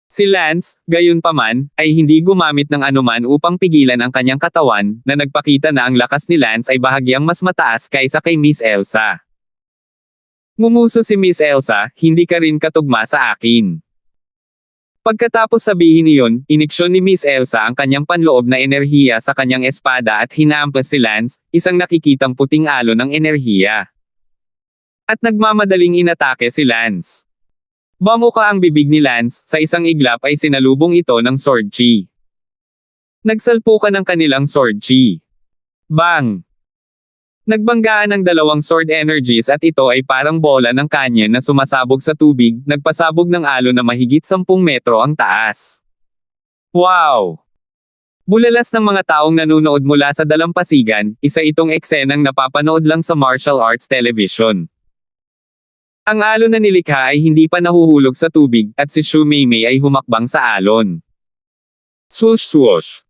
Si Lance, gayunpaman, ay hindi gumamit ng anuman upang pigilan ang kanyang katawan, na nagpakita na ang lakas ni Lance ay bahagyang mas mataas kaysa kay Miss Elsa. Ngumuso si Miss Elsa, hindi ka rin katugma sa akin. Pagkatapos sabihin iyon, iniksyon ni Miss Elsa ang kanyang panloob na enerhiya sa kanyang espada at hinaampas si Lance, isang nakikitang puting alon ng enerhiya. At nagmamadaling inatake si Lance. Bamuka ang bibig ni Lance, sa isang iglap ay sinalubong ito ng sword chi. Nagsalpukan ang kanilang sword chi. Bang! Nagbanggaan ang dalawang sword energies at ito ay parang bola ng kanyen na sumasabog sa tubig, nagpasabog ng alon na mahigit 10 metro ang taas. Wow! Bulalas ng mga taong nanunood mula sa dalampasigan, isa itong eksenang napapanood lang sa martial arts television. Ang alon na nilikha ay hindi pa nahuhulog sa tubig, at si Shu Meimei ay humakbang sa alon. Swoosh swoosh!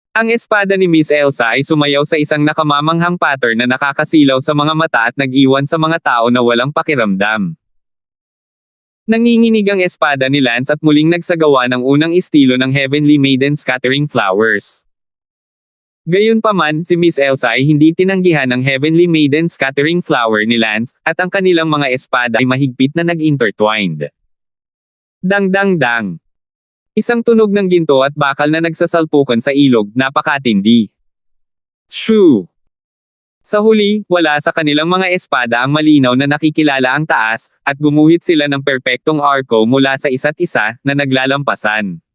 Ang espada ni Miss Elsa ay sumayaw sa isang nakamamanghang pattern na nakakasilaw sa mga mata at nag-iwan sa mga tao na walang pakiramdam. Nanginginig ang espada ni Lance at muling nagsagawa ng unang estilo ng Heavenly Maiden Scattering Flowers. Gayunpaman, si Miss Elsa ay hindi tinanggihan ng Heavenly Maiden Scattering Flower ni Lance, at ang kanilang mga espada ay mahigpit na nag-intertwined. Dang dang dang! Isang tunog ng ginto at bakal na nagsasalpukan sa ilog, napakatindi. Shoo! Sa huli, wala sa kanilang mga espada ang malinaw na nakikilala ang taas, at gumuhit sila ng perpektong arco mula sa isa't isa, na naglalampasan.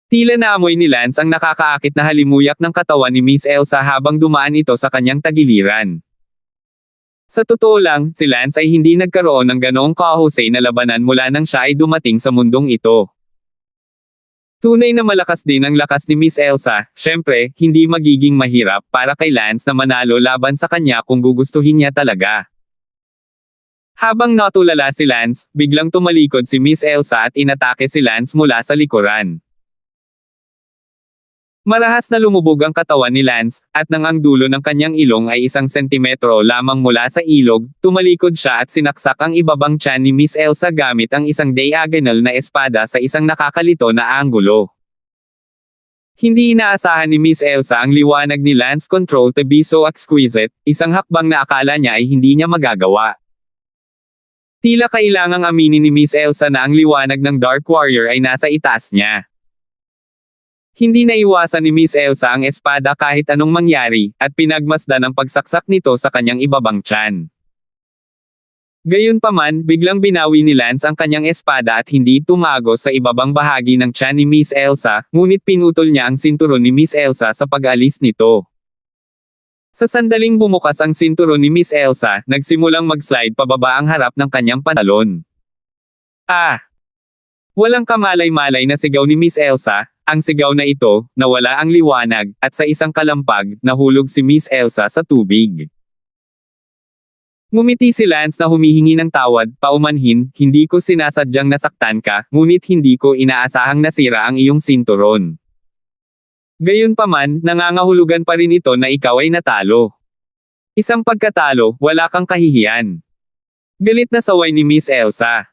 Tila naamoy ni Lance ang nakakaakit na halimuyak ng katawan ni Miss Elsa habang dumaan ito sa kanyang tagiliran. Sa totoo lang, si Lance ay hindi nagkaroon ng ganoong kahusay na labanan mula nang siya ay dumating sa mundong ito. Tunay na malakas din ang lakas ni Miss Elsa, syempre, hindi magiging mahirap para kay Lance na manalo laban sa kanya kung gugustuhin niya talaga. Habang natulala si Lance, biglang tumalikod si Miss Elsa at inatake si Lance mula sa likuran. Marahas na lumubog ang katawan ni Lance, at nang ang dulo ng kanyang ilong ay 1 sentimetro lamang mula sa ilog, tumalikod siya at sinaksak ang ibabang tiyan ni Miss Elsa gamit ang isang diagonal na espada sa isang nakakalito na anggulo. Hindi inaasahan ni Miss Elsa ang liwanag ni Lance control to be so exquisite, isang hakbang na akala niya ay hindi niya magagawa. Tila kailangang aminin ni Miss Elsa na ang liwanag ng Dark Warrior ay nasa itaas niya. Hindi naiwasan ni Miss Elsa ang espada kahit anong mangyari, at pinagmasdan ang pagsaksak nito sa kanyang ibabang tiyan. Gayunpaman, biglang binawi ni Lance ang kanyang espada at hindi tumagos sa ibabang bahagi ng tiyan ni Miss Elsa, ngunit pinutol niya ang sinturon ni Miss Elsa sa pag-alis nito. Sa sandaling bumukas ang sinturon ni Miss Elsa, nagsimulang mag-slide pababa ang harap ng kanyang pantalon. Ah! Walang kamalay-malay na sigaw ni Miss Elsa, ang sigaw na ito, nawala ang liwanag, at sa isang kalampag, nahulog si Miss Elsa sa tubig. Ngumiti si Lance na humihingi ng tawad, paumanhin, hindi ko sinasadyang nasaktan ka, ngunit hindi ko inaasahang nasira ang iyong sinturon. Gayunpaman, nangangahulugan pa rin ito na ikaw ay natalo. Isang pagkatalo, wala kang kahihiyan. Galit na saway ni Miss Elsa.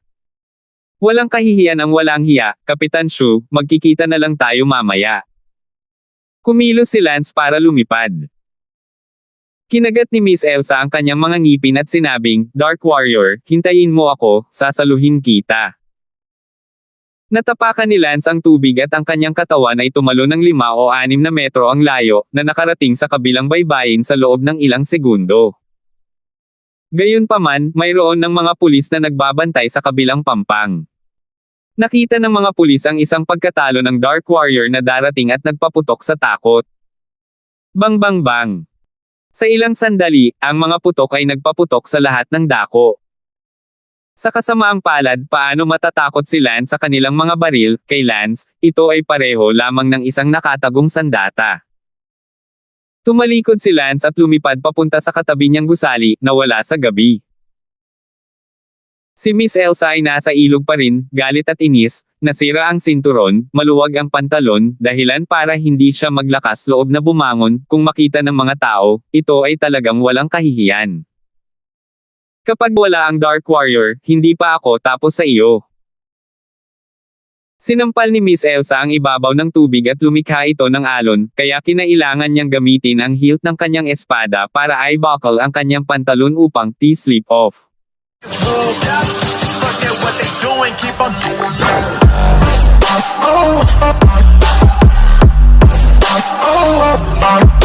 Walang kahihiyan ang walang hiya, Kapitan Shu, magkikita na lang tayo mamaya. Kumilos si Lance para lumipad. Kinagat ni Miss Elsa ang kanyang mga ngipin at sinabing, Dark Warrior, hintayin mo ako, sasaluhin kita. Natapakan ni Lance ang tubig at ang kanyang katawan ay tumalo ng 5 o 6 na metro ang layo na nakarating sa kabilang baybayin sa loob ng ilang segundo. Gayunpaman, mayroon ng mga pulis na nagbabantay sa kabilang pampang. Nakita ng mga pulis ang isang pagkatalo ng Dark Warrior na darating at nagpaputok sa takot. Bang bang bang. Sa ilang sandali, ang mga putok ay nagpaputok sa lahat ng dako. Sa kasamaang palad, paano matatakot si Lance sa kanilang mga baril, kay Lance, ito ay pareho lamang ng isang nakatagong sandata. Tumalikod si Lance at lumipad papunta sa katabi niyang gusali, na wala sa gabi. Si Miss Elsa ay nasa ilog pa rin, galit at inis, nasira ang sinturon, maluwag ang pantalon, dahilan para hindi siya maglakas loob na bumangon, kung makita ng mga tao, ito ay talagang walang kahihiyan. Kapag wala ang Dark Warrior, hindi pa ako tapos sa iyo. Sinampal ni Miss Elsa ang ibabaw ng tubig at lumikha ito ng alon, kaya kinailangan niyang gamitin ang hilt ng kanyang espada para i-buckle ang kanyang pantalon upang slip off. Oh,